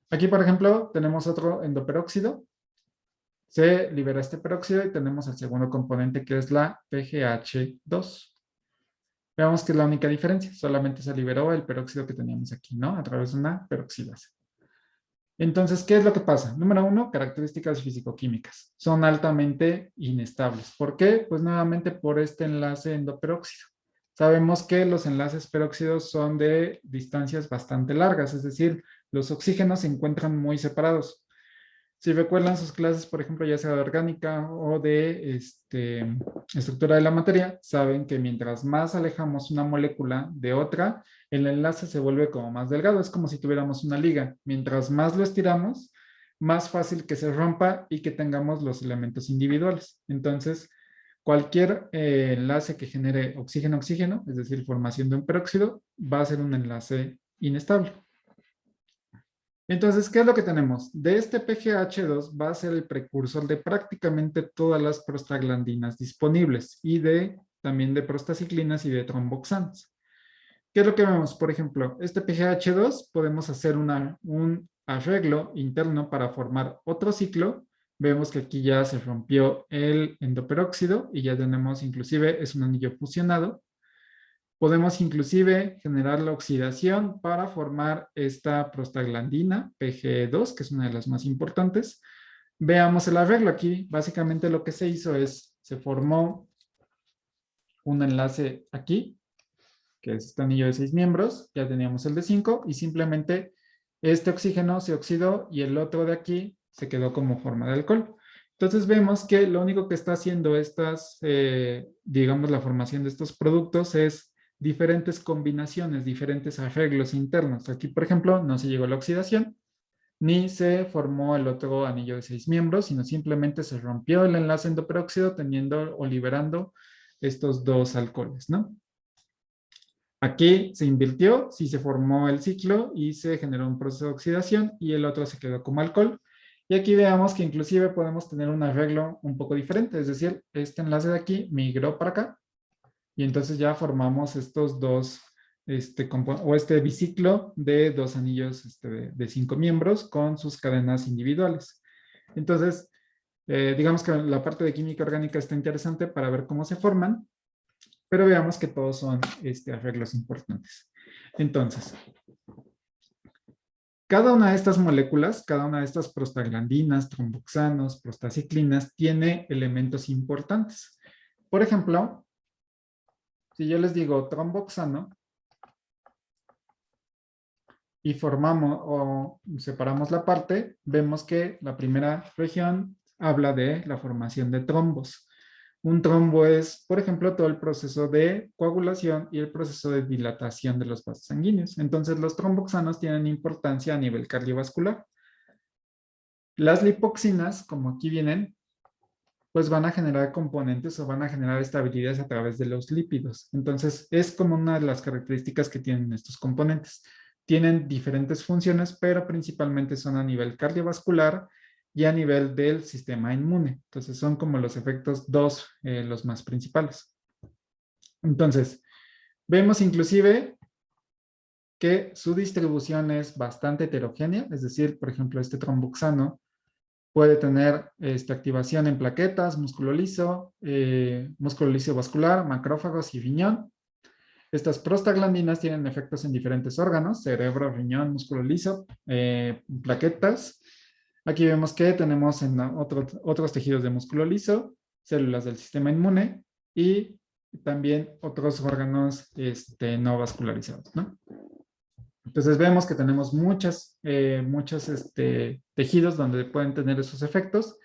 Aquí, por ejemplo, tenemos otro endoperóxido. Se libera este peróxido y tenemos el segundo componente que es la PGH2. Veamos que es la única diferencia. Solamente se liberó el peróxido que teníamos aquí, ¿no? A través de una peroxidasa. Entonces, ¿qué es lo que pasa? Número 1, características físico-químicas. Son altamente inestables. ¿Por qué? Pues nuevamente por este enlace endoperóxido. Sabemos que los enlaces peróxidos son de distancias bastante largas, es decir, los oxígenos se encuentran muy separados. Si recuerdan sus clases, por ejemplo, ya sea de orgánica o de estructura de la materia, saben que mientras más alejamos una molécula de otra, el enlace se vuelve como más delgado. Es como si tuviéramos una liga. Mientras más lo estiramos, más fácil que se rompa y que tengamos los elementos individuales. Entonces, cualquier enlace que genere oxígeno-oxígeno, es decir, formación de un peróxido, va a ser un enlace inestable. Entonces, ¿qué es lo que tenemos? De este PGH2 va a ser el precursor de prácticamente todas las prostaglandinas disponibles y también de prostaciclinas y de tromboxanas. ¿Qué es lo que vemos? Por ejemplo, este PGH2 podemos hacer un arreglo interno para formar otro ciclo. Vemos que aquí ya se rompió el endoperóxido y ya tenemos inclusive, es un anillo fusionado. Podemos inclusive generar la oxidación para formar esta prostaglandina PG2, que es una de las más importantes. Veamos el arreglo aquí. Básicamente lo que se hizo es, se formó un enlace aquí, que es este anillo de 6 miembros. Ya teníamos el de 5 y simplemente este oxígeno se oxidó y el otro de aquí se quedó como forma de alcohol. Entonces vemos que lo único que está haciendo estas, digamos, la formación de estos productos es diferentes combinaciones, diferentes arreglos internos. Aquí, por ejemplo, no se llegó a la oxidación, ni se formó el otro anillo de 6 miembros, sino simplemente se rompió el enlace endoperóxido teniendo o liberando estos dos alcoholes, ¿no? Aquí se invirtió, sí se formó el ciclo y se generó un proceso de oxidación y el otro se quedó como alcohol. Y aquí veamos que inclusive podemos tener un arreglo un poco diferente, es decir, este enlace de aquí migró para acá y entonces ya formamos estos dos, este biciclo de dos anillos de 5 miembros con sus cadenas individuales. Entonces, digamos que la parte de química orgánica está interesante para ver cómo se forman, pero veamos que todos son arreglos importantes. Entonces, cada una de estas moléculas, cada una de estas prostaglandinas, tromboxanos, prostaciclinas, tiene elementos importantes. Por ejemplo, si yo les digo tromboxano y formamos o separamos la parte, vemos que la primera región habla de la formación de trombos. Un trombo es, por ejemplo, todo el proceso de coagulación y el proceso de dilatación de los vasos sanguíneos. Entonces, los tromboxanos tienen importancia a nivel cardiovascular. Las lipoxinas, como aquí vienen, pues van a generar componentes o van a generar estabilidades a través de los lípidos. Entonces, es como una de las características que tienen estos componentes. Tienen diferentes funciones, pero principalmente son a nivel cardiovascular y a nivel del sistema inmune. Entonces, son como los efectos los más principales. Entonces, vemos inclusive que su distribución es bastante heterogénea, es decir, por ejemplo, este tromboxano puede tener activación en plaquetas, músculo liso vascular, macrófagos y riñón. Estas prostaglandinas tienen efectos en diferentes órganos, cerebro, riñón, músculo liso, plaquetas. Aquí vemos que tenemos en otros tejidos de músculo liso, células del sistema inmune y también otros órganos no vascularizados, ¿no? Entonces vemos que tenemos muchos tejidos donde pueden tener esos efectos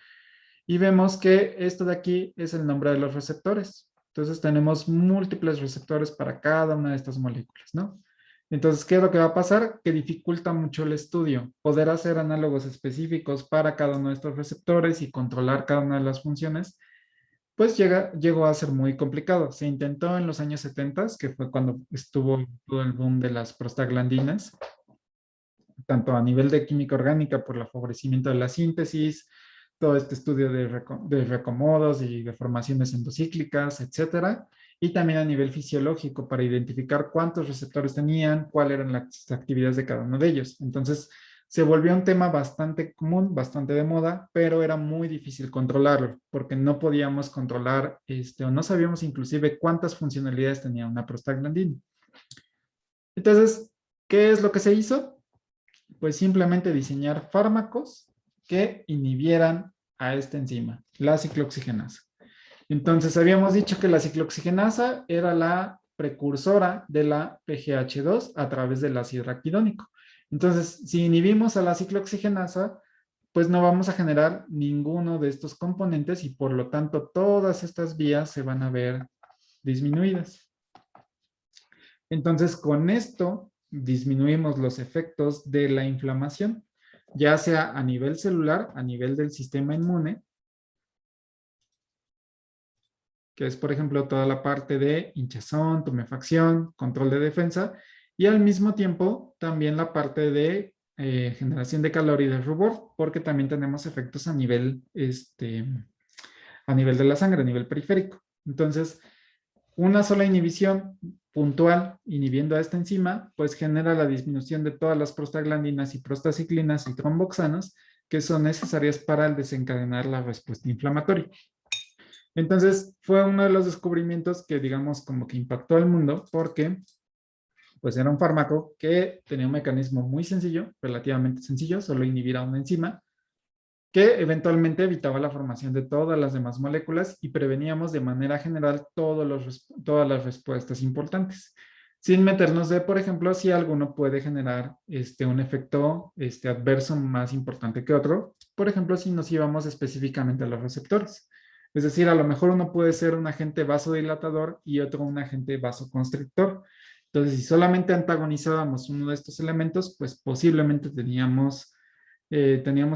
y vemos que esto de aquí es el nombre de los receptores. Entonces tenemos múltiples receptores para cada una de estas moléculas, ¿no? Entonces, ¿qué es lo que va a pasar? Que dificulta mucho el estudio. Poder hacer análogos específicos para cada uno de estos receptores y controlar cada una de las funciones, pues llegó a ser muy complicado. Se intentó en los años 70, que fue cuando estuvo todo el boom de las prostaglandinas, tanto a nivel de química orgánica por el favorecimiento de la síntesis, todo este estudio de recomodos y de formaciones endocíclicas, etcétera, y también a nivel fisiológico para identificar cuántos receptores tenían, cuáles eran las actividades de cada uno de ellos. Entonces, se volvió un tema bastante común, bastante de moda, pero era muy difícil controlarlo, porque no podíamos controlar, o no sabíamos inclusive cuántas funcionalidades tenía una prostaglandina. Entonces, ¿qué es lo que se hizo? Pues simplemente diseñar fármacos que inhibieran a esta enzima, la ciclooxigenasa. Entonces, habíamos dicho que la ciclooxigenasa era la precursora de la PGH2 a través del ácido araquidónico. Entonces, si inhibimos a la ciclooxigenasa, pues no vamos a generar ninguno de estos componentes y por lo tanto todas estas vías se van a ver disminuidas. Entonces, con esto disminuimos los efectos de la inflamación. ya sea a nivel celular, a nivel del sistema inmune, que es, por ejemplo, toda la parte de hinchazón, tumefacción, control de defensa, y al mismo tiempo también la parte de generación de calor y de rubor, porque también tenemos efectos a nivel de la sangre, a nivel periférico. Entonces, una sola inhibición puntual inhibiendo a esta enzima, pues genera la disminución de todas las prostaglandinas y prostaciclinas y tromboxanos que son necesarias para el desencadenar la respuesta inflamatoria. Entonces, fue uno de los descubrimientos que, digamos, como que impactó al mundo porque, pues, era un fármaco que tenía un mecanismo muy sencillo, relativamente sencillo, solo inhibir a una enzima, que eventualmente evitaba la formación de todas las demás moléculas y preveníamos de manera general todas las respuestas importantes, sin meternos de, por ejemplo, si alguno puede generar un efecto adverso más importante que otro, por ejemplo, si nos íbamos específicamente a los receptores. Es decir, a lo mejor uno puede ser un agente vasodilatador y otro un agente vasoconstrictor. Entonces, si solamente antagonizábamos uno de estos elementos, pues posiblemente teníamos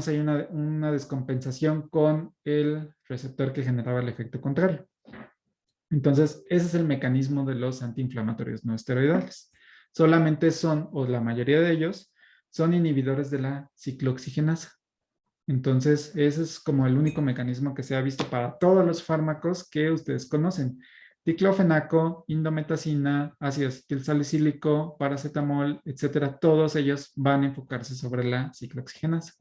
ahí una descompensación con el receptor que generaba el efecto contrario. Entonces, ese es el mecanismo de los antiinflamatorios no esteroidales. Solamente son, o la mayoría de ellos, son inhibidores de la ciclooxigenasa. Entonces, ese es como el único mecanismo que se ha visto para todos los fármacos que ustedes conocen. Diclofenaco, indometacina, ácido acetilsalicílico, paracetamol, etcétera. Todos ellos van a enfocarse sobre la ciclooxigenasa.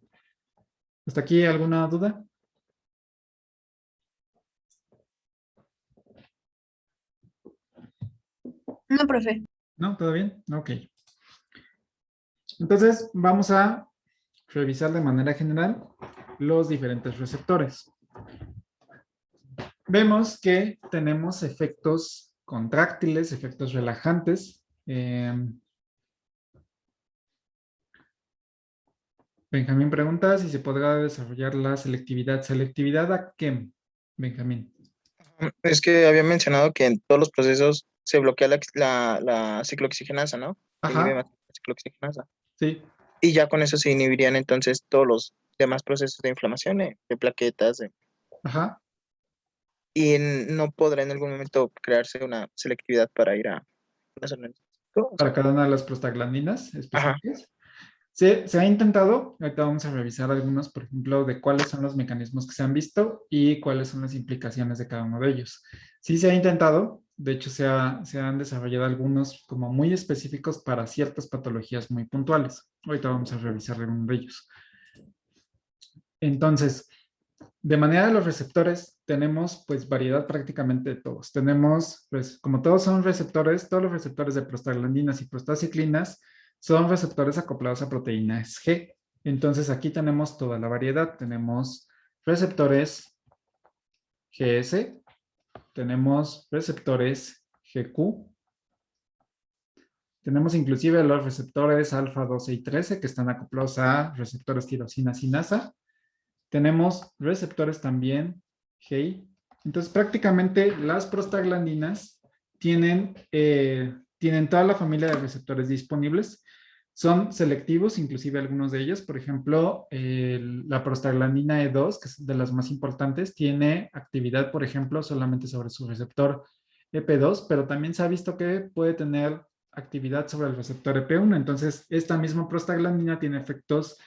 ¿Hasta aquí alguna duda?
No, profe.
¿No? ¿Todo bien? Ok. Entonces, vamos a revisar de manera general los diferentes receptores. Vemos que tenemos efectos contráctiles, efectos relajantes. Benjamín pregunta si se podrá desarrollar la selectividad. ¿Selectividad a qué, Benjamín?
Es que había mencionado que en todos los procesos se bloquea la ciclooxigenasa, ¿no? Se inhibe más
Ajá,
la ciclooxigenasa.
sí.
Y ya con eso se inhibirían entonces todos los demás procesos de inflamación, de plaquetas,
Ajá.
y no podrá en algún momento crearse una selectividad para ir a una zona específica, o sea,
Para cada una de las prostaglandinas
ajá.
específicas. Se ha intentado, ahorita vamos a revisar algunos, por ejemplo, de cuáles son los mecanismos que se han visto y cuáles son las implicaciones de cada uno de ellos. Sí se ha intentado, de hecho se han desarrollado algunos como muy específicos para ciertas patologías muy puntuales. Ahorita vamos a revisar algunos de ellos. Entonces, de manera de los receptores, tenemos pues variedad prácticamente de todos. Tenemos, pues como todos son receptores, todos los receptores de prostaglandinas y prostaciclinas son receptores acoplados a proteínas G. Entonces aquí tenemos toda la variedad. Tenemos receptores GS, tenemos receptores GQ, tenemos inclusive los receptores alfa 12 y 13 que están acoplados a receptores tirosina sinasa. Tenemos receptores también GI. Entonces, prácticamente las prostaglandinas tienen toda la familia de receptores disponibles. Son selectivos, inclusive algunos de ellos. Por ejemplo, la prostaglandina E2, que es de las más importantes, tiene actividad, por ejemplo, solamente sobre su receptor EP2, pero también se ha visto que puede tener actividad sobre el receptor EP1. Entonces, esta misma prostaglandina tiene efectos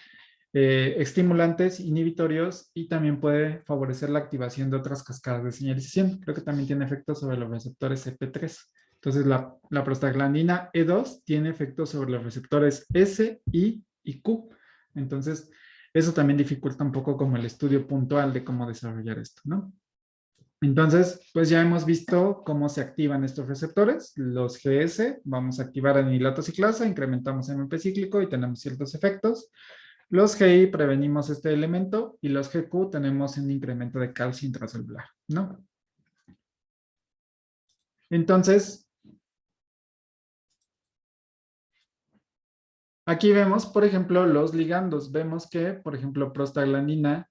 estimulantes, inhibitorios y también puede favorecer la activación de otras cascadas de señalización. Creo que también tiene efectos sobre los receptores CP3. Entonces, la prostaglandina E2 tiene efectos sobre los receptores S, I y Q. Entonces, eso también dificulta un poco como el estudio puntual de cómo desarrollar esto, ¿no? Entonces, pues ya hemos visto cómo se activan estos receptores. Los GS, vamos a activar anilato ciclasa, incrementamos MP cíclico y tenemos ciertos efectos. Los GI prevenimos este elemento y los GQ tenemos un incremento de calcio intracelular, ¿no? Entonces, aquí vemos, por ejemplo, los ligandos. Vemos que, por ejemplo, prostaglandina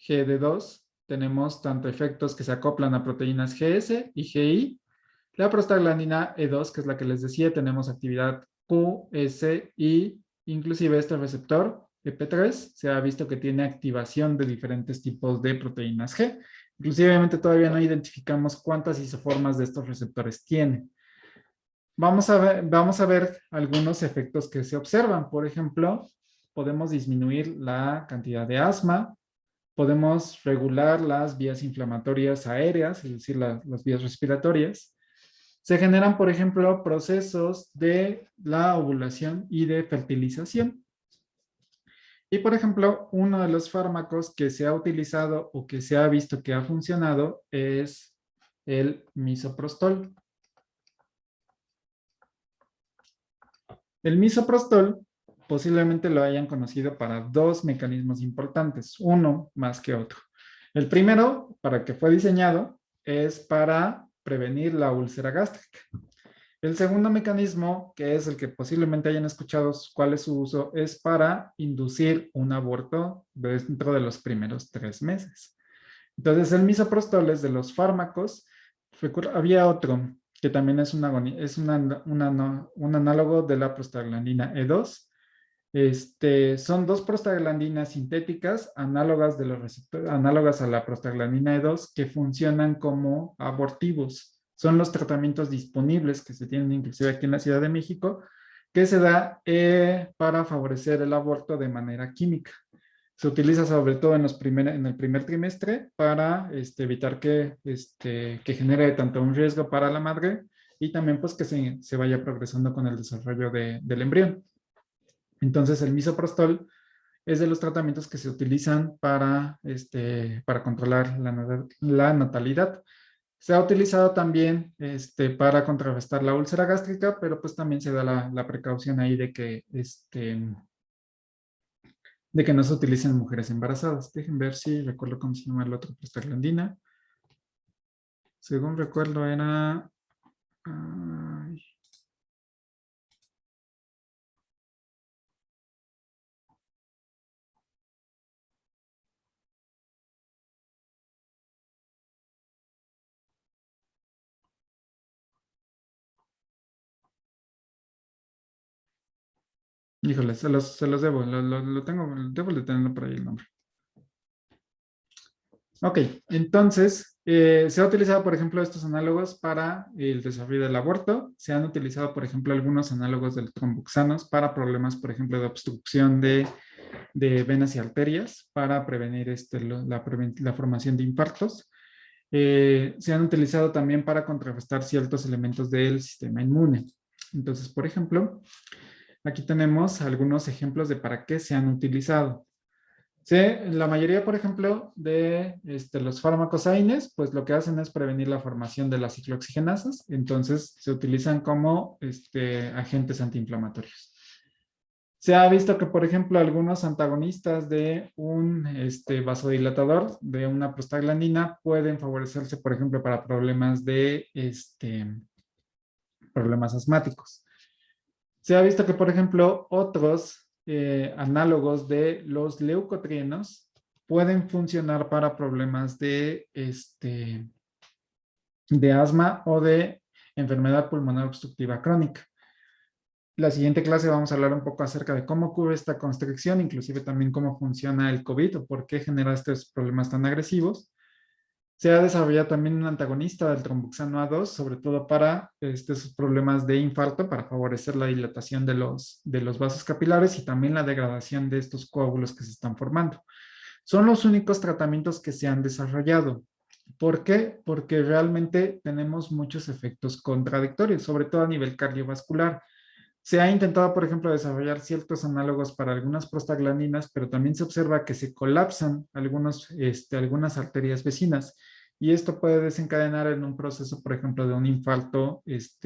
GD2, tenemos tanto efectos que se acoplan a proteínas GS y GI. La prostaglandina E2, que es la que les decía, tenemos actividad Q, S y inclusive este receptor EP3, se ha visto que tiene activación de diferentes tipos de proteínas G. Inclusive todavía no identificamos cuántas isoformas de estos receptores tiene. Vamos a ver algunos efectos que se observan. Por ejemplo, podemos disminuir la cantidad de asma, podemos regular las vías inflamatorias aéreas, es decir, las vías respiratorias. Se generan, por ejemplo, procesos de la ovulación y de fertilización. Y, por ejemplo, uno de los fármacos que se ha utilizado o que se ha visto que ha funcionado es el misoprostol. El misoprostol posiblemente lo hayan conocido para dos mecanismos importantes, uno más que otro. El primero, para que fue diseñado, es para prevenir la úlcera gástrica. El segundo mecanismo, que es el que posiblemente hayan escuchado cuál es su uso, es para inducir un aborto dentro de los primeros 3 meses. Entonces, el misoprostol es de los fármacos. Había otro que también es un análogo de la prostaglandina E2. Son dos prostaglandinas sintéticas análogas a la prostaglandina E2 que funcionan como abortivos. Son los tratamientos disponibles que se tienen inclusive aquí en la Ciudad de México, que se da para favorecer el aborto de manera química. Se utiliza sobre todo en el primer trimestre para evitar que genere tanto un riesgo para la madre y también pues que se vaya progresando con el desarrollo del embrión. Entonces el misoprostol es de los tratamientos que se utilizan para controlar la natalidad. Se ha utilizado también para contrarrestar la úlcera gástrica, pero pues también se da la precaución ahí de que no se utilicen en mujeres embarazadas. Dejen ver si recuerdo cómo se llama el otro prostaglandina. Según recuerdo era... Híjole, se los debo, debo de tenerlo por ahí el nombre. Ok, entonces, se ha utilizado, por ejemplo, estos análogos para el desarrollo del aborto. Se han utilizado, por ejemplo, algunos análogos del tromboxanos para problemas, por ejemplo, de obstrucción de venas y arterias, para prevenir la formación de infartos. Se han utilizado también para contrarrestar ciertos elementos del sistema inmune. Entonces, por ejemplo, aquí tenemos algunos ejemplos de para qué se han utilizado. Sí, la mayoría, por ejemplo, de los fármacos AINES, pues lo que hacen es prevenir la formación de las ciclooxigenasas, entonces se utilizan como agentes antiinflamatorios. Se ha visto que, por ejemplo, algunos antagonistas de un vasodilatador, de una prostaglandina, pueden favorecerse, por ejemplo, para problemas problemas asmáticos. Se ha visto que, por ejemplo, otros análogos de los leucotrienos pueden funcionar para problemas de asma o de enfermedad pulmonar obstructiva crónica. La siguiente clase vamos a hablar un poco acerca de cómo ocurre esta constricción, inclusive también cómo funciona el COVID o por qué genera estos problemas tan agresivos. Se ha desarrollado también un antagonista del tromboxano A2, sobre todo para estos problemas de infarto, para favorecer la dilatación de los vasos capilares y también la degradación de estos coágulos que se están formando. Son los únicos tratamientos que se han desarrollado. ¿Por qué? Porque realmente tenemos muchos efectos contradictorios, sobre todo a nivel cardiovascular. Se ha intentado, por ejemplo, desarrollar ciertos análogos para algunas prostaglandinas, pero también se observa que se colapsan algunas arterias vecinas y esto puede desencadenar en un proceso, por ejemplo, de un infarto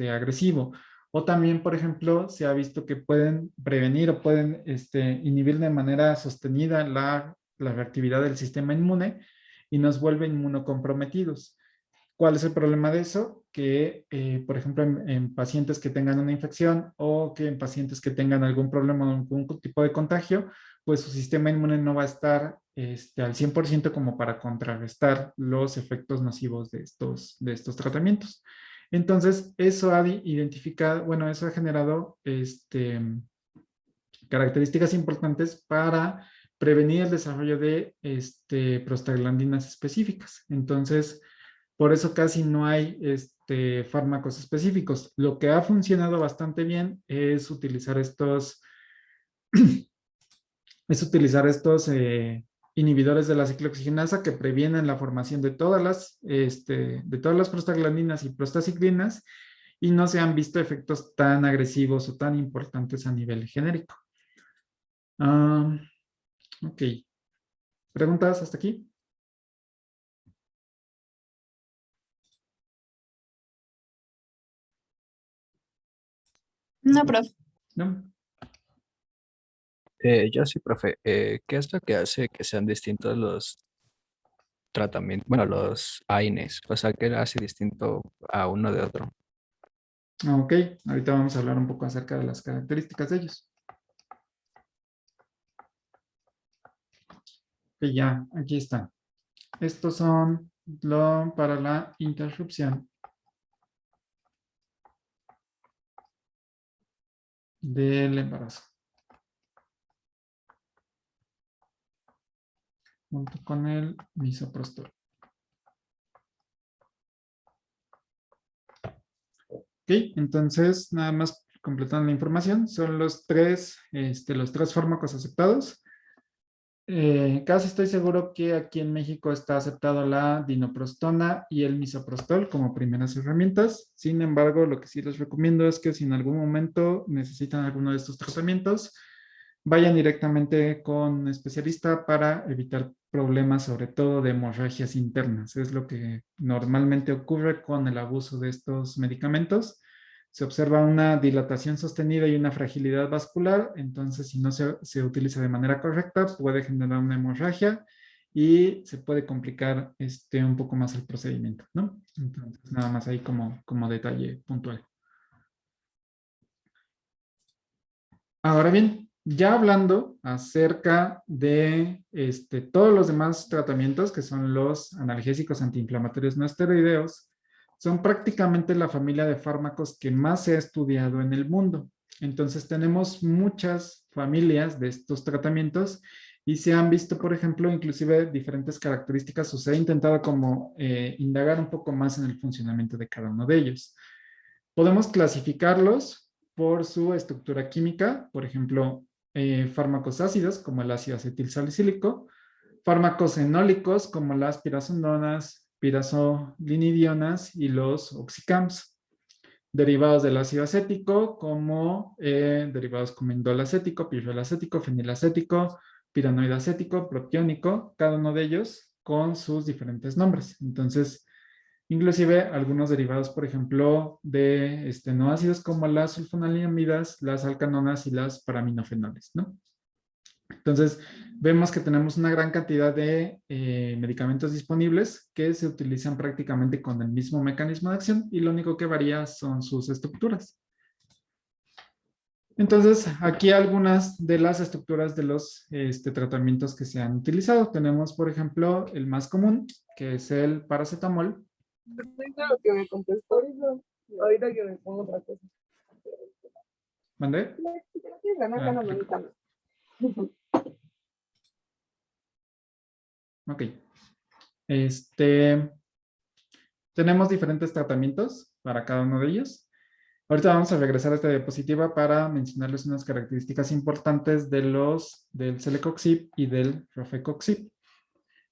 agresivo. O también, por ejemplo, se ha visto que pueden prevenir o pueden inhibir de manera sostenida la reactividad del sistema inmune y nos vuelven inmunocomprometidos. ¿Cuál es el problema de eso? Que, por ejemplo, en pacientes que tengan una infección o que en pacientes que tengan algún problema o algún tipo de contagio, pues su sistema inmune no va a estar al 100% como para contrarrestar los efectos nocivos de estos tratamientos. Entonces, eso ha identificado, bueno, eso ha generado características importantes para prevenir el desarrollo de prostaglandinas específicas. Entonces, por eso casi no hay fármacos específicos. Lo que ha funcionado bastante bien es utilizar estos inhibidores de la ciclooxigenasa que previenen la formación de todas las prostaglandinas y prostaciclinas y no se han visto efectos tan agresivos o tan importantes a nivel genérico. Ok. ¿Preguntas hasta aquí?
No, profe.
¿No?
Yo sí, profe. ¿Qué es lo que hace que sean distintos los tratamientos, bueno, los AINES? O sea, ¿qué hace distinto a uno de otro?
Ok, ahorita vamos a hablar un poco acerca de las características de ellos. Ok, ya, aquí están. Estos son para la interrupción del embarazo. Junto con el misoprostol. Ok, entonces nada más completando la información, son los tres fármacos aceptados. Casi estoy seguro que aquí en México está aceptado la dinoprostona y el misoprostol como primeras herramientas. Sin embargo, lo que sí les recomiendo es que si en algún momento necesitan alguno de estos tratamientos, vayan directamente con un especialista para evitar problemas, sobre todo de hemorragias internas. Es lo que normalmente ocurre con el abuso de estos medicamentos. Se observa una dilatación sostenida y una fragilidad vascular, entonces si no se utiliza de manera correcta puede generar una hemorragia y se puede complicar un poco más el procedimiento, ¿no? Entonces nada más ahí como detalle puntual. Ahora bien, ya hablando acerca de todos los demás tratamientos que son los analgésicos antiinflamatorios no esteroideos, son prácticamente la familia de fármacos que más se ha estudiado en el mundo. Entonces tenemos muchas familias de estos tratamientos y se han visto, por ejemplo, inclusive diferentes características o se ha intentado como indagar un poco más en el funcionamiento de cada uno de ellos. Podemos clasificarlos por su estructura química, por ejemplo, fármacos ácidos como el ácido acetilsalicílico, fármacos enólicos como las pirazodonas, pirazolinidionas y los oxicams, derivados del ácido acético como derivados como indol acético, pirrol acético, fenilacético, piranoide acético, propiónico, cada uno de ellos con sus diferentes nombres. Entonces, inclusive algunos derivados, por ejemplo, de no ácidos como las sulfonamidas, las alcanonas y las paraminofenoles, ¿no? Entonces, vemos que tenemos una gran cantidad de medicamentos disponibles que se utilizan prácticamente con el mismo mecanismo de acción y lo único que varía son sus estructuras. Entonces, aquí algunas de las estructuras de los tratamientos que se han utilizado. Tenemos, por ejemplo, el más común, que es el paracetamol.
Ahorita lo que me contestó ahorita que me pongo otra cosa.
¿Mandé? Ok. Tenemos diferentes tratamientos para cada uno de ellos. Ahorita vamos a regresar a esta diapositiva para mencionarles unas características importantes del celecoxib y del rofecoxib.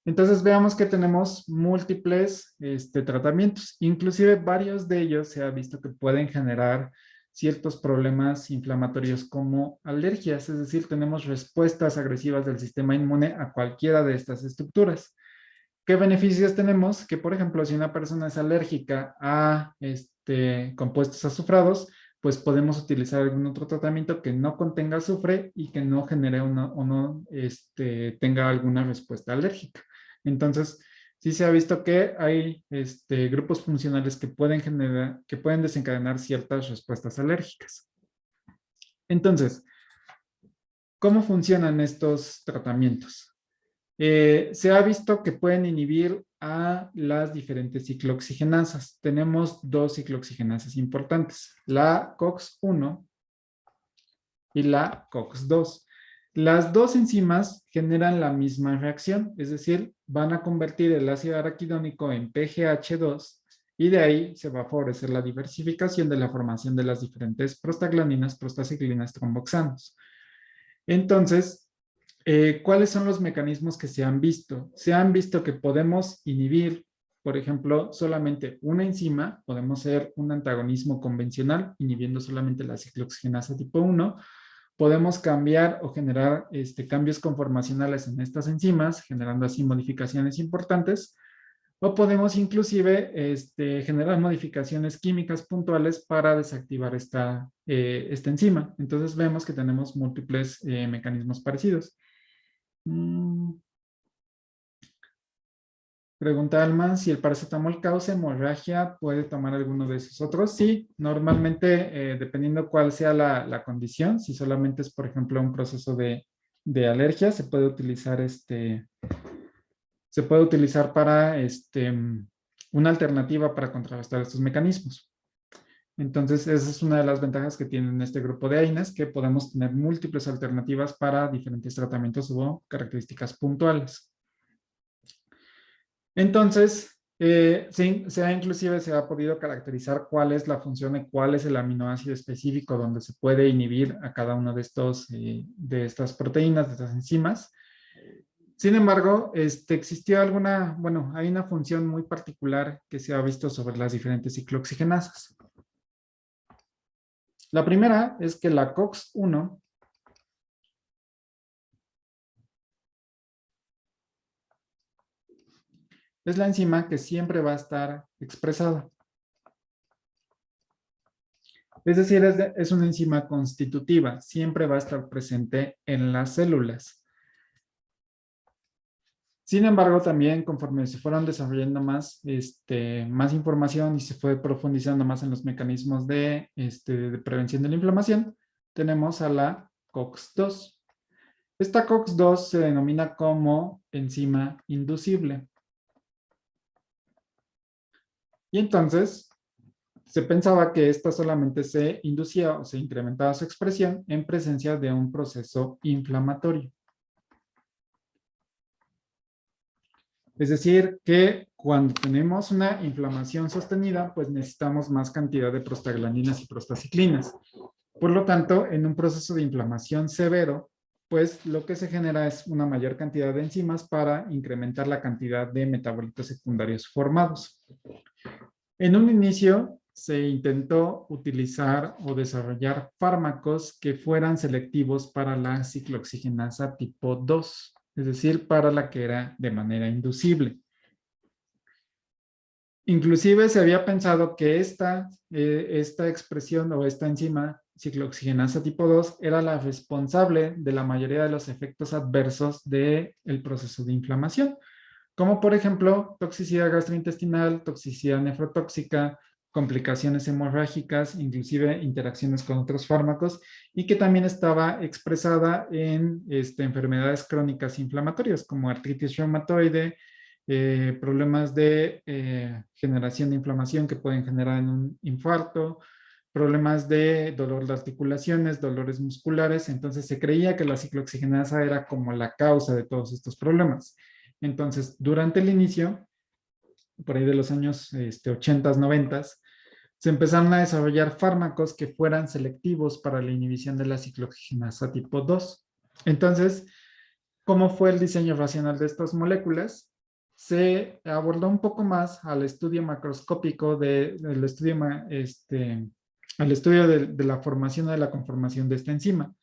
Entonces veamos que tenemos múltiples tratamientos, inclusive varios de ellos se ha visto que pueden generar ciertos problemas inflamatorios como alergias, es decir, tenemos respuestas agresivas del sistema inmune a cualquiera de estas estructuras. ¿Qué beneficios tenemos? Que, por ejemplo, si una persona es alérgica a compuestos azufrados, pues podemos utilizar algún otro tratamiento que no contenga azufre y que no genere tenga alguna respuesta alérgica. Entonces, sí se ha visto que hay grupos funcionales que pueden desencadenar ciertas respuestas alérgicas. Entonces, ¿cómo funcionan estos tratamientos? Se ha visto que pueden inhibir a las diferentes ciclooxigenasas. Tenemos dos ciclooxigenasas importantes, la COX-1 y la COX-2. Las dos enzimas generan la misma reacción, es decir, van a convertir el ácido araquidónico en PGH2 y de ahí se va a favorecer la diversificación de la formación de las diferentes prostaglandinas, prostaciclinas, tromboxanos. Entonces, ¿cuáles son los mecanismos que se han visto? Se han visto que podemos inhibir, por ejemplo, solamente una enzima, podemos hacer un antagonismo convencional, inhibiendo solamente la ciclooxigenasa tipo 1, podemos cambiar o generar cambios conformacionales en estas enzimas, generando así modificaciones importantes, o podemos inclusive generar modificaciones químicas puntuales para desactivar esta enzima. Entonces vemos que tenemos múltiples mecanismos parecidos. Pregunta Alma, si el paracetamol causa hemorragia, ¿puede tomar alguno de esos otros? Sí, normalmente dependiendo cuál sea la condición, si solamente es, por ejemplo, un proceso de alergia, se puede utilizar para una alternativa para contrarrestar estos mecanismos. Entonces, esa es una de las ventajas que tienen este grupo de AINES, que podemos tener múltiples alternativas para diferentes tratamientos o características puntuales. Entonces, inclusive se ha podido caracterizar cuál es la función y cuál es el aminoácido específico donde se puede inhibir a cada uno de estas proteínas, de estas enzimas. Sin embargo, existió hay una función muy particular que se ha visto sobre las diferentes ciclooxigenasas. La primera es que la COX-1 es la enzima que siempre va a estar expresada. Es decir, es una enzima constitutiva, siempre va a estar presente en las células. Sin embargo, también conforme se fueron desarrollando más información y se fue profundizando más en los mecanismos de prevención de la inflamación, tenemos a la COX-2. Esta COX-2 se denomina como enzima inducible. Y entonces, se pensaba que esta solamente se inducía o se incrementaba su expresión en presencia de un proceso inflamatorio. Es decir, que cuando tenemos una inflamación sostenida, pues necesitamos más cantidad de prostaglandinas y prostaciclinas. Por lo tanto, en un proceso de inflamación severo, pues lo que se genera es una mayor cantidad de enzimas para incrementar la cantidad de metabolitos secundarios formados. En un inicio se intentó utilizar o desarrollar fármacos que fueran selectivos para la ciclooxigenasa tipo 2, es decir, para la que era de manera inducible. Inclusive se había pensado que esta expresión o esta enzima ciclooxigenasa tipo 2 era la responsable de la mayoría de los efectos adversos del proceso de inflamación, como por ejemplo toxicidad gastrointestinal, toxicidad nefrotóxica, complicaciones hemorrágicas, inclusive interacciones con otros fármacos, y que también estaba expresada en enfermedades crónicas inflamatorias como artritis reumatoide, problemas de generación de inflamación que pueden generar en un infarto, problemas de dolor de articulaciones, dolores musculares. Entonces se creía que la ciclooxigenasa era como la causa de todos estos problemas. Entonces, durante el inicio, por ahí de los años 80s, 90s, se empezaron a desarrollar fármacos que fueran selectivos para la inhibición de la ciclooxigenasa tipo 2. Entonces, ¿cómo fue el diseño racional de estas moléculas? Se abordó un poco más al estudio macroscópico al estudio de la formación o de la conformación de esta enzima.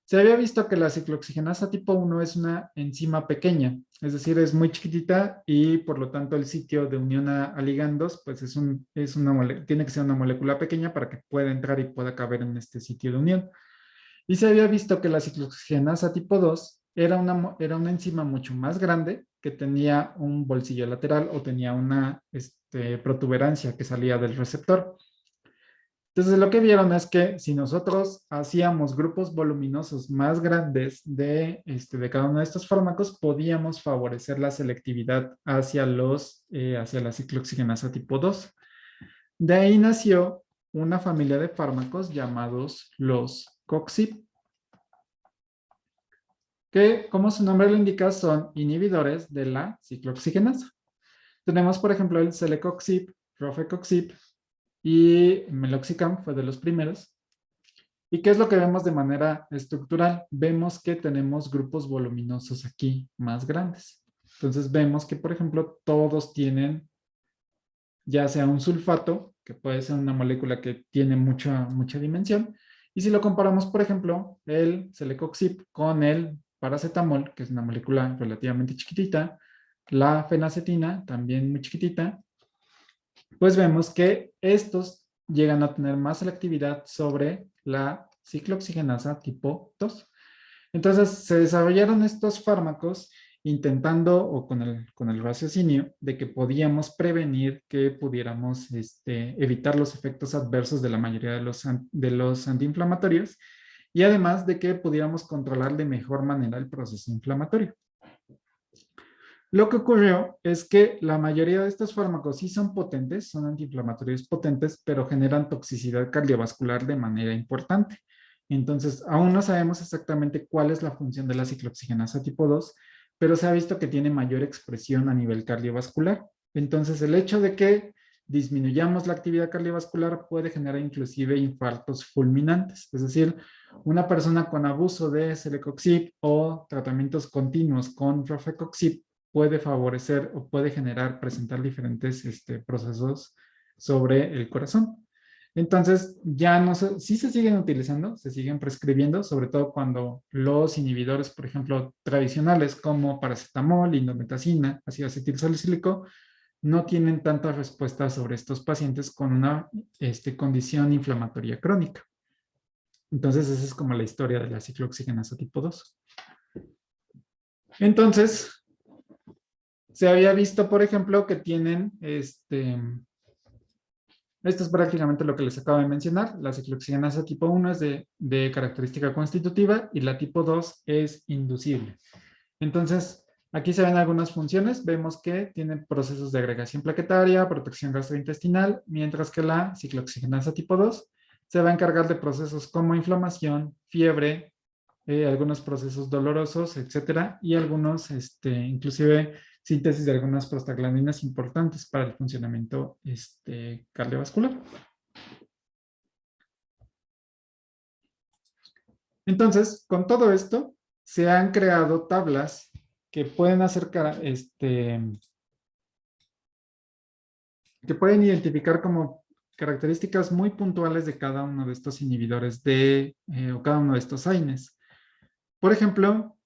Se había visto que la ciclooxigenasa tipo 1 es una enzima pequeña, es decir, es muy chiquitita y por lo tanto el sitio de unión a ligandos pues tiene que ser una molécula pequeña para que pueda entrar y pueda caber en este sitio de unión. Y se había visto que la ciclooxigenasa tipo 2 era una enzima mucho más grande que tenía un bolsillo lateral o tenía una protuberancia que salía del receptor. Entonces lo que vieron es que si nosotros hacíamos grupos voluminosos más grandes de cada uno de estos fármacos, podíamos favorecer la selectividad hacia la ciclooxigenasa tipo 2. De ahí nació una familia de fármacos llamados los COXIP, que, como su nombre lo indica, son inhibidores de la ciclooxigenasa. Tenemos, por ejemplo, el celecoxib, rofecoxib y meloxicam fue de los primeros. ¿Y qué es lo que vemos de manera estructural? Vemos que tenemos grupos voluminosos aquí más grandes. Entonces vemos que, por ejemplo, todos tienen ya sea un sulfato, que puede ser una molécula que tiene mucha dimensión, y si lo comparamos, por ejemplo, el celecoxib con el paracetamol, que es una molécula relativamente chiquitita, la fenacetina, también muy chiquitita, pues vemos que estos llegan a tener más selectividad sobre la ciclooxigenasa tipo 2. Entonces se desarrollaron estos fármacos intentando o con el raciocinio de que podíamos prevenir que pudiéramos evitar los efectos adversos de la mayoría de los antiinflamatorios y además de que pudiéramos controlar de mejor manera el proceso inflamatorio. Lo que ocurrió es que la mayoría de estos fármacos sí son potentes, son antiinflamatorios potentes, pero generan toxicidad cardiovascular de manera importante. Entonces, aún no sabemos exactamente cuál es la función de la ciclooxigenasa tipo 2, pero se ha visto que tiene mayor expresión a nivel cardiovascular. Entonces, el hecho de que disminuyamos la actividad cardiovascular puede generar inclusive infartos fulminantes. Es decir, una persona con abuso de celecoxib o tratamientos continuos con rofecoxib puede favorecer o puede presentar diferentes procesos sobre el corazón. Entonces, ya no sé, sí se siguen utilizando, se siguen prescribiendo, sobre todo cuando los inhibidores, por ejemplo, tradicionales como paracetamol, indometacina, ácido acetilsalicílico, no tienen tanta respuesta sobre estos pacientes con una condición inflamatoria crónica. Entonces, esa es como la historia de la ciclooxigenasa tipo 2. Entonces, se había visto, por ejemplo, que tienen esto es prácticamente lo que les acabo de mencionar. La ciclooxigenasa tipo 1 es de característica constitutiva y la tipo 2 es inducible. Entonces, aquí se ven algunas funciones. Vemos que tienen procesos de agregación plaquetaria, protección gastrointestinal, mientras que la ciclooxigenasa tipo 2 se va a encargar de procesos como inflamación, fiebre, algunos procesos dolorosos, etcétera, y algunos, inclusive, síntesis de algunas prostaglandinas importantes para el funcionamiento cardiovascular. Entonces, con todo esto, se han creado tablas que pueden acercar, que pueden identificar como características muy puntuales de cada uno de estos inhibidores o cada uno de estos AINES. Por ejemplo,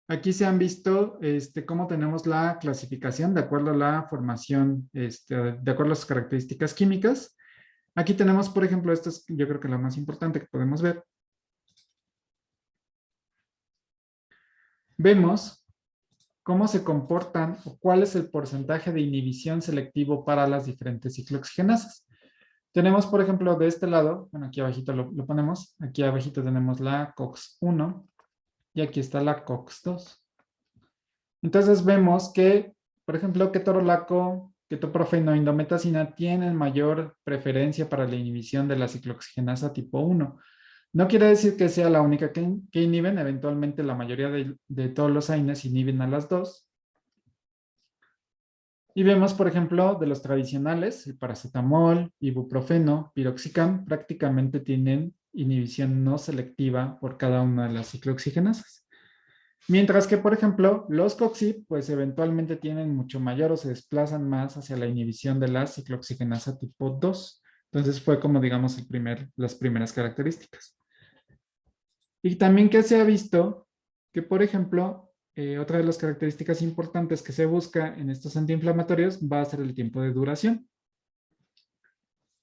aquí se han visto cómo tenemos la clasificación de acuerdo a la formación, de acuerdo a sus características químicas. Aquí tenemos, por ejemplo, esto es yo creo que lo más importante que podemos ver. Vemos cómo se comportan o cuál es el porcentaje de inhibición selectivo para las diferentes ciclooxigenasas. Tenemos, por ejemplo, de este lado, bueno, aquí abajito lo ponemos, aquí abajito tenemos la COX-1 y aquí está la COX-2. Entonces vemos que, por ejemplo, ketorolaco, ketoprofeno, indometacina tienen mayor preferencia para la inhibición de la ciclooxigenasa tipo 1. No quiere decir que sea la única que inhiben, eventualmente la mayoría de todos los AINES inhiben a las dos. Y vemos, por ejemplo, de los tradicionales, el paracetamol, ibuprofeno, piroxicam, prácticamente tienen inhibición no selectiva por cada una de las ciclooxigenasas. Mientras que, por ejemplo, los coxib, pues eventualmente tienen mucho mayor o se desplazan más hacia la inhibición de la ciclooxigenasa tipo 2. Entonces fue como, digamos, las primeras características. Y también que se ha visto que, por ejemplo, otra de las características importantes que se busca en estos antiinflamatorios va a ser el tiempo de duración.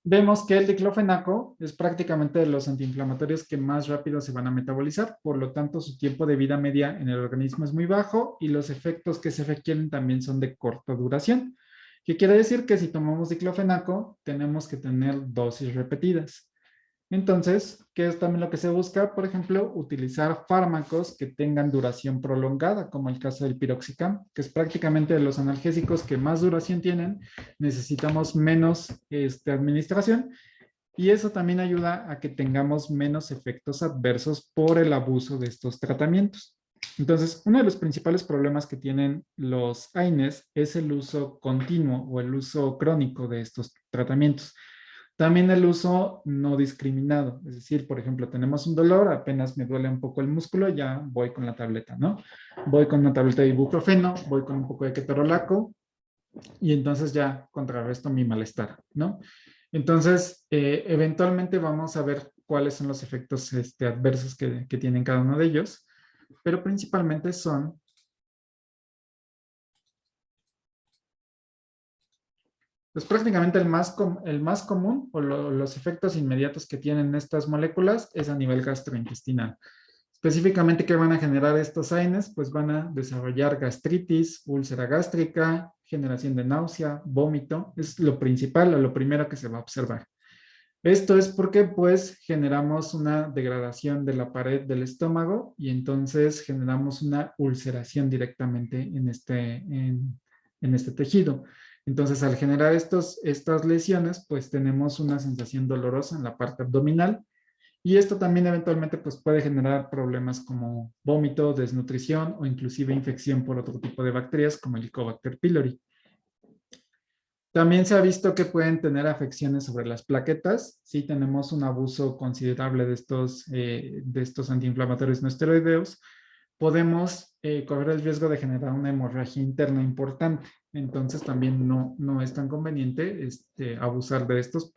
Vemos que el diclofenaco es prácticamente de los antiinflamatorios que más rápido se van a metabolizar, por lo tanto su tiempo de vida media en el organismo es muy bajo y los efectos que se requieren también son de corta duración. ¿Qué quiere decir? Que si tomamos diclofenaco tenemos que tener dosis repetidas. Entonces, ¿qué es también lo que se busca? Por ejemplo, utilizar fármacos que tengan duración prolongada, como el caso del piroxicam, que es prácticamente de los analgésicos que más duración tienen. Necesitamos menos administración y eso también ayuda a que tengamos menos efectos adversos por el abuso de estos tratamientos. Entonces, uno de los principales problemas que tienen los AINES es el uso continuo o el uso crónico de estos tratamientos. También el uso no discriminado, es decir, por ejemplo, tenemos un dolor, apenas me duele un poco el músculo, ya voy con la tableta, ¿no? Voy con una tableta de ibuprofeno, voy con un poco de ketorolaco y entonces ya contrarresto mi malestar, ¿no? Entonces, eventualmente vamos a ver cuáles son los efectos adversos que tienen cada uno de ellos, pero principalmente son pues prácticamente el más común o los efectos inmediatos que tienen estas moléculas es a nivel gastrointestinal. Específicamente, ¿qué van a generar estos AINES? Pues van a desarrollar gastritis, úlcera gástrica, generación de náusea, vómito. Es lo principal o lo primero que se va a observar. Esto es porque pues generamos una degradación de la pared del estómago y entonces generamos una ulceración directamente en este tejido. Entonces, al generar estas lesiones, pues tenemos una sensación dolorosa en la parte abdominal y esto también eventualmente pues puede generar problemas como vómito, desnutrición o inclusive infección por otro tipo de bacterias como el Helicobacter pylori. También se ha visto que pueden tener afecciones sobre las plaquetas. Si tenemos un abuso considerable de estos antiinflamatorios no esteroideos, podemos correr el riesgo de generar una hemorragia interna importante. Entonces también no es tan conveniente abusar de estos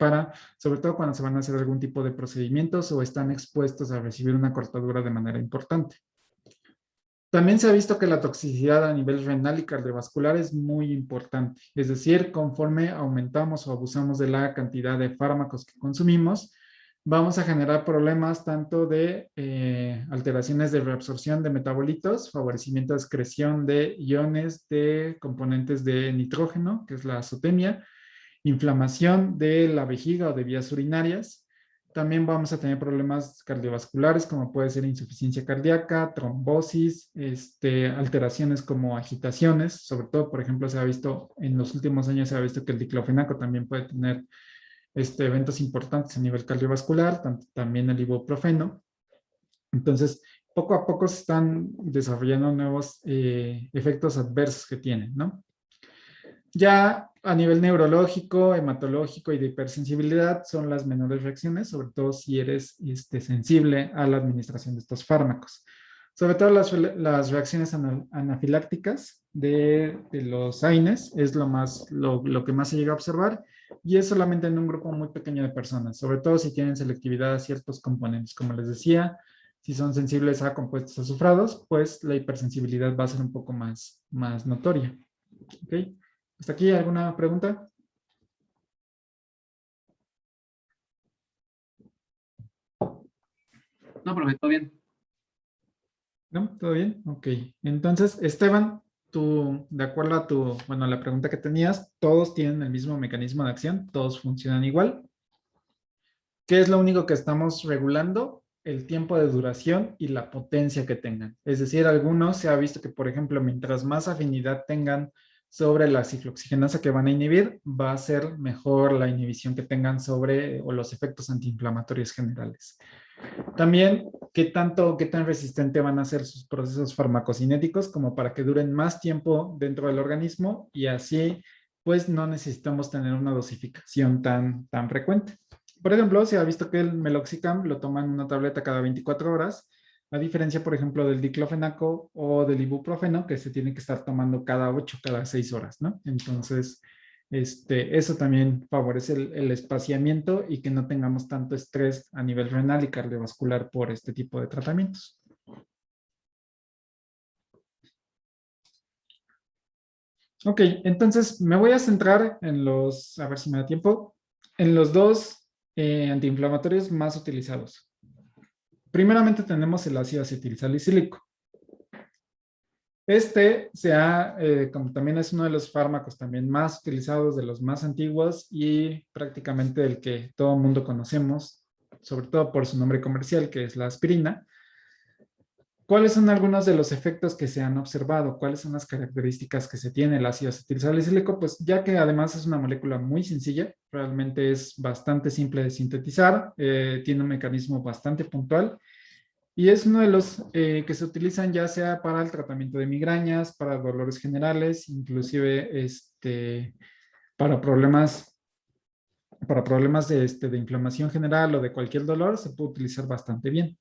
sobre todo cuando se van a hacer algún tipo de procedimientos o están expuestos a recibir una cortadura de manera importante. También se ha visto que la toxicidad a nivel renal y cardiovascular es muy importante. Es decir, conforme aumentamos o abusamos de la cantidad de fármacos que consumimos, vamos a generar problemas tanto de alteraciones de reabsorción de metabolitos, favorecimiento de excreción de iones de componentes de nitrógeno, que es la azotemia, inflamación de la vejiga o de vías urinarias. También vamos a tener problemas cardiovasculares, como puede ser insuficiencia cardíaca, trombosis, alteraciones como agitaciones. Sobre todo, por ejemplo, se ha visto en los últimos años, se ha visto que el diclofenaco también puede tener eventos importantes a nivel cardiovascular, también el ibuprofeno. Entonces, poco a poco se están desarrollando nuevos efectos adversos que tienen, ¿no? Ya a nivel neurológico, hematológico y de hipersensibilidad son las menores reacciones, sobre todo si eres sensible a la administración de estos fármacos. Sobre todo las reacciones anafilácticas de los AINES es lo que más se llega a observar y es solamente en un grupo muy pequeño de personas, sobre todo si tienen selectividad a ciertos componentes. Como les decía, si son sensibles a compuestos azufrados, pues la hipersensibilidad va a ser un poco más notoria. ¿Ok? ¿Hasta aquí alguna pregunta?
No, profe, todo bien.
¿No? ¿Todo bien? Ok. Entonces, Esteban, tú, de acuerdo a la pregunta que tenías, todos tienen el mismo mecanismo de acción, todos funcionan igual. ¿Qué es lo único que estamos regulando? El tiempo de duración y la potencia que tengan. Es decir, algunos se ha visto que, por ejemplo, mientras más afinidad tengan sobre la ciclooxigenasa que van a inhibir, va a ser mejor la inhibición que tengan sobre o los efectos antiinflamatorios generales. También, qué tan resistente van a ser sus procesos farmacocinéticos como para que duren más tiempo dentro del organismo y así, pues no necesitamos tener una dosificación tan frecuente. Por ejemplo, se ha visto que el meloxicam lo toman una tableta cada 24 horas, a diferencia, por ejemplo, del diclofenaco o del ibuprofeno, que se tiene que estar tomando cada 8, cada 6 horas, ¿no? Entonces, eso también favorece el espaciamiento y que no tengamos tanto estrés a nivel renal y cardiovascular por este tipo de tratamientos. Ok, entonces me voy a centrar a ver si me da tiempo, en los dos antiinflamatorios más utilizados. Primeramente tenemos el ácido acetilsalicílico. Como también es uno de los fármacos también más utilizados, de los más antiguos y prácticamente del que todo el mundo conocemos, sobre todo por su nombre comercial, que es la aspirina. ¿Cuáles son algunos de los efectos que se han observado? ¿Cuáles son las características que se tiene el ácido acetilsalicílico? Pues ya que además es una molécula muy sencilla, realmente es bastante simple de sintetizar, tiene un mecanismo bastante puntual Y es uno de los que se utilizan ya sea para el tratamiento de migrañas, para dolores generales, inclusive para problemas, de inflamación general o de cualquier dolor, se puede utilizar bastante bien.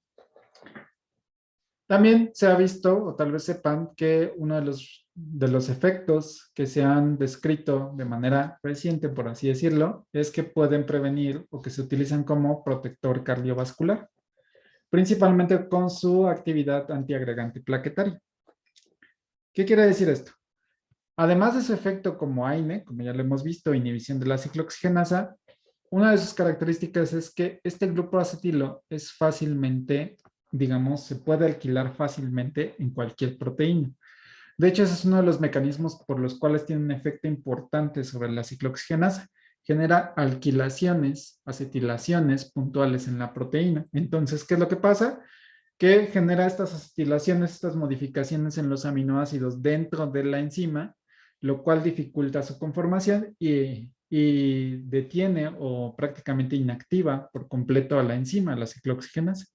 También se ha visto, o tal vez sepan, que uno de los efectos que se han descrito de manera reciente, por así decirlo, es que pueden prevenir o que se utilizan como protector cardiovascular, principalmente con su actividad antiagregante plaquetaria. ¿Qué quiere decir esto? Además de su efecto como AINE, como ya lo hemos visto, inhibición de la ciclooxigenasa, una de sus características es que este grupo acetilo es fácilmente, digamos, se puede alquilar fácilmente en cualquier proteína. De hecho, ese es uno de los mecanismos por los cuales tiene un efecto importante sobre la ciclooxigenasa. Genera alquilaciones, acetilaciones puntuales en la proteína. Entonces, ¿qué es lo que pasa? Que genera estas acetilaciones, estas modificaciones en los aminoácidos dentro de la enzima, lo cual dificulta su conformación y detiene o prácticamente inactiva por completo a la enzima, la ciclooxigenasa,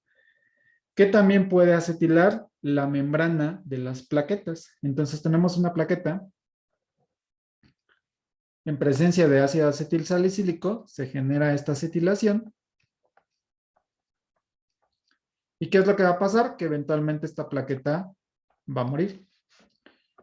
que también puede acetilar la membrana de las plaquetas. Entonces tenemos una plaqueta en presencia de ácido acetil salicílico, se genera esta acetilación. ¿Y qué es lo que va a pasar? Que eventualmente esta plaqueta va a morir.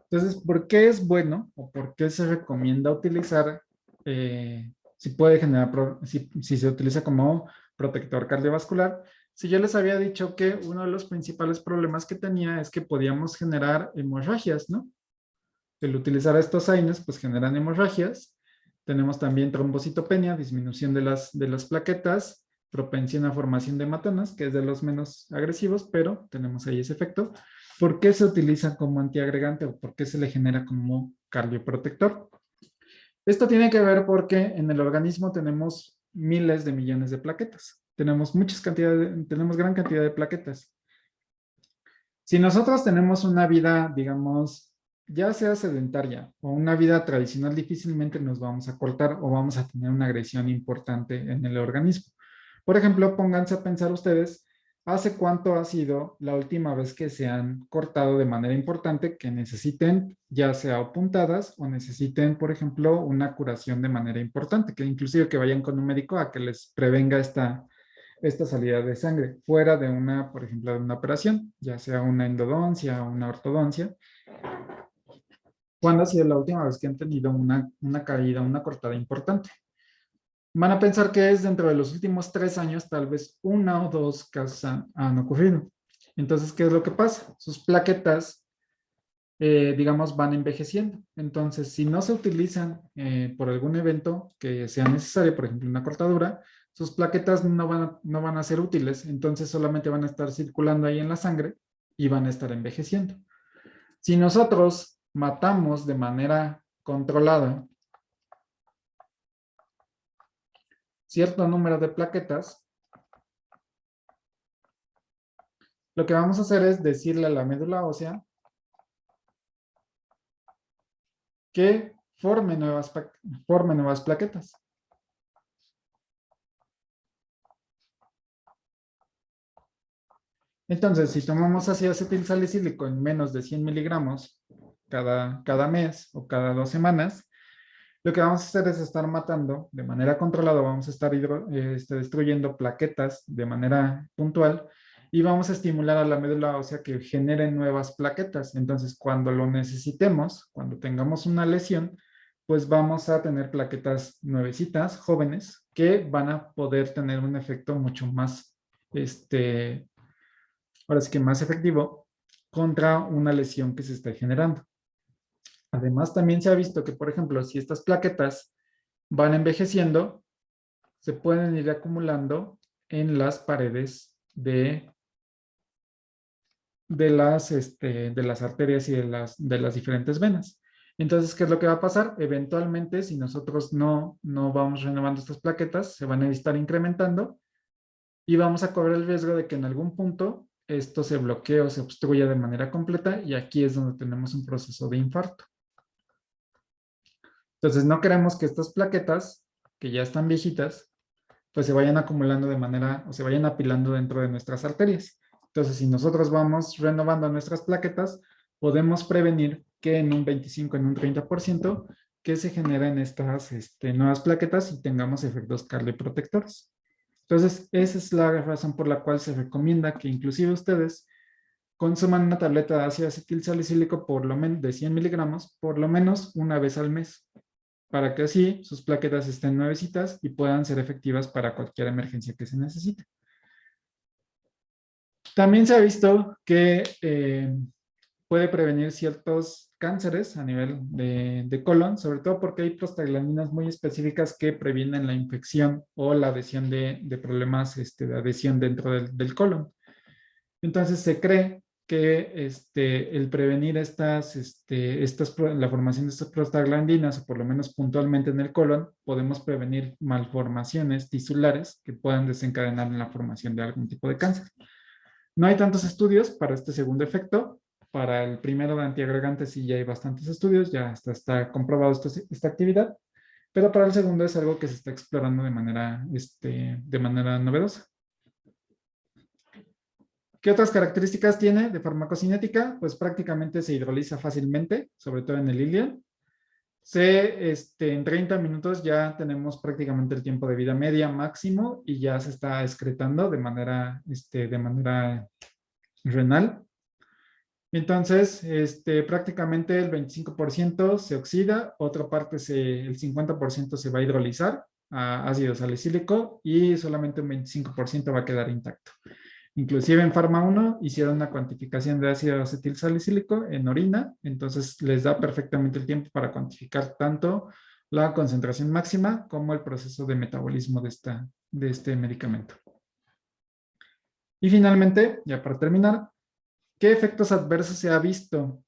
Entonces, ¿por qué es bueno o por qué se recomienda utilizar, si puede generar, si se utiliza como protector cardiovascular? Si yo les había dicho que uno de los principales problemas que tenía es que podíamos generar hemorragias, ¿no? El utilizar estos AINES, pues generan hemorragias. Tenemos también trombocitopenia, disminución de las plaquetas, propensión a formación de hematomas, que es de los menos agresivos, pero tenemos ahí ese efecto. ¿Por qué se utiliza como antiagregante o por qué se le genera como cardioprotector? Esto tiene que ver porque en el organismo tenemos miles de millones de plaquetas. Tenemos tenemos gran cantidad de plaquetas. Si nosotros tenemos una vida, digamos, ya sea sedentaria o una vida tradicional, difícilmente nos vamos a cortar o vamos a tener una agresión importante en el organismo. Por ejemplo, pónganse a pensar ustedes, ¿hace cuánto ha sido la última vez que se han cortado de manera importante que necesiten ya sea o puntadas o necesiten, por ejemplo, una curación de manera importante, que inclusive que vayan con un médico a que les prevenga esta salida de sangre, fuera de una, por ejemplo, de una operación, ya sea una endodoncia o una ortodoncia? ¿Cuándo ha sido la última vez que han tenido una caída, una cortada importante? Van a pensar que es dentro de los últimos 3 años, tal vez 1 o 2 casos han ocurrido. Entonces, ¿qué es lo que pasa? Sus plaquetas, digamos, van envejeciendo. Entonces, si no se utilizan por algún evento que sea necesario, por ejemplo, una cortadura, sus plaquetas no van a ser útiles, entonces solamente van a estar circulando ahí en la sangre y van a estar envejeciendo. Si nosotros matamos de manera controlada cierto número de plaquetas, lo que vamos a hacer es decirle a la médula ósea que forme nuevas plaquetas. Entonces, si tomamos ácido acetilsalicílico en menos de 100 miligramos cada mes o cada 2 semanas, lo que vamos a hacer es estar matando de manera controlada, vamos a estar destruyendo plaquetas de manera puntual y vamos a estimular a la médula ósea que genere nuevas plaquetas. Entonces, cuando lo necesitemos, cuando tengamos una lesión, pues vamos a tener plaquetas nuevecitas, jóvenes, que van a poder tener un efecto mucho más, ahora sí que más efectivo contra una lesión que se está generando. Además, también se ha visto que, por ejemplo, si estas plaquetas van envejeciendo, se pueden ir acumulando en las paredes de las arterias y de las diferentes venas. Entonces, ¿qué es lo que va a pasar? Eventualmente, si nosotros no vamos renovando estas plaquetas, se van a estar incrementando y vamos a correr el riesgo de que en algún punto esto se bloquee o se obstruya de manera completa y aquí es donde tenemos un proceso de infarto. Entonces, no queremos que estas plaquetas, que ya están viejitas, pues se vayan acumulando de manera, o se vayan apilando dentro de nuestras arterias. Entonces, si nosotros vamos renovando nuestras plaquetas, podemos prevenir que en un 25, en un 30%, que se generen estas nuevas plaquetas y tengamos efectos cardioprotectores. Entonces, esa es la razón por la cual se recomienda que inclusive ustedes consuman una tableta de ácido acetil salicílico por lo menos de 100 miligramos, por lo menos una vez al mes, para que así sus plaquetas estén nuevecitas y puedan ser efectivas para cualquier emergencia que se necesite. También se ha visto que puede prevenir ciertos cánceres a nivel de colon, sobre todo porque hay prostaglandinas muy específicas que previenen la infección o la adhesión de problemas de adhesión dentro del colon. Entonces se cree que el prevenir la formación de estas prostaglandinas, o por lo menos puntualmente en el colon, podemos prevenir malformaciones tisulares que puedan desencadenar en la formación de algún tipo de cáncer. No hay tantos estudios para este segundo efecto. Para el primero de antiagregantes sí ya hay bastantes estudios, ya está comprobado esta actividad, pero para el segundo es algo que se está explorando de manera novedosa. ¿Qué otras características tiene de farmacocinética? Pues prácticamente se hidroliza fácilmente, sobre todo en el ileum. En 30 minutos ya tenemos prácticamente el tiempo de vida media máximo y ya se está excretando de manera renal. Entonces, prácticamente el 25% se oxida, otra parte, el 50% se va a hidrolizar a ácido salicílico y solamente un 25% va a quedar intacto. Inclusive en Pharma 1 hicieron una cuantificación de ácido acetil salicílico en orina, entonces les da perfectamente el tiempo para cuantificar tanto la concentración máxima como el proceso de metabolismo de este medicamento. Y finalmente, ya para terminar, ¿qué efectos adversos se ha visto?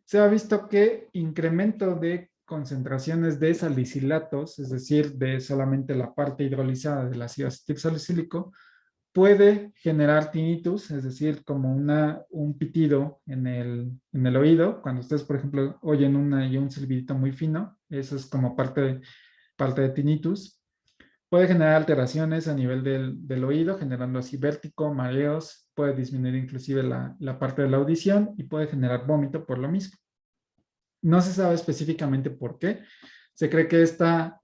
Se ha visto que incremento de concentraciones de salicilatos, es decir, de solamente la parte hidrolizada del ácido acetil salicílico, puede generar tinnitus, es decir, como un pitido en el oído. Cuando ustedes, por ejemplo, oyen un silbidito muy fino, eso es como parte de tinnitus. Puede generar alteraciones a nivel del oído, generando así vértigo, mareos, puede disminuir inclusive la parte de la audición y puede generar vómito por lo mismo. No se sabe específicamente por qué. Se cree que esta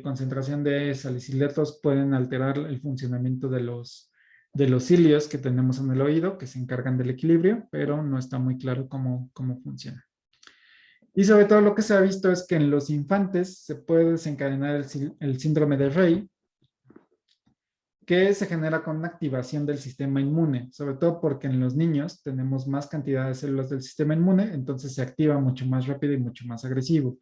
concentración de salicilatos pueden alterar el funcionamiento de los cilios que tenemos en el oído, que se encargan del equilibrio, pero no está muy claro cómo funciona. Y sobre todo lo que se ha visto es que en los infantes se puede desencadenar el síndrome de Rey, que se genera con una activación del sistema inmune, sobre todo porque en los niños tenemos más cantidad de células del sistema inmune, entonces se activa mucho más rápido y mucho más agresivo.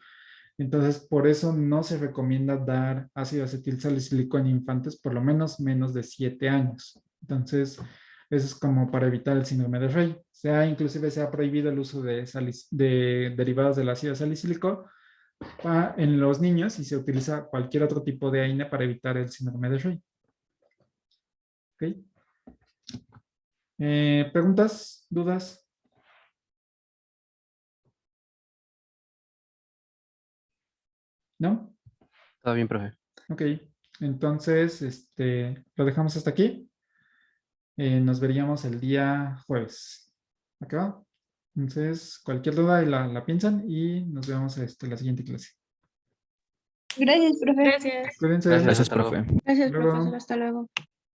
Entonces, por eso no se recomienda dar ácido acetil salicílico en infantes por lo menos de 7 años. Entonces, eso es como para evitar el síndrome de Rey. Inclusive se ha prohibido el uso de derivados del ácido salicílico en los niños y se utiliza cualquier otro tipo de AINE para evitar el síndrome de Rey. ¿Ok? ¿Preguntas? ¿Dudas? ¿No?
Todo bien, profe.
Ok, entonces lo dejamos hasta aquí. Nos veríamos el día jueves. ¿Ok? Entonces, cualquier duda la piensan y nos vemos la siguiente clase.
Gracias, profe.
Gracias.
Cuídense.
Gracias,
Gracias,
hasta luego.
profe.
Gracias,
Luego.
profesor. Hasta luego.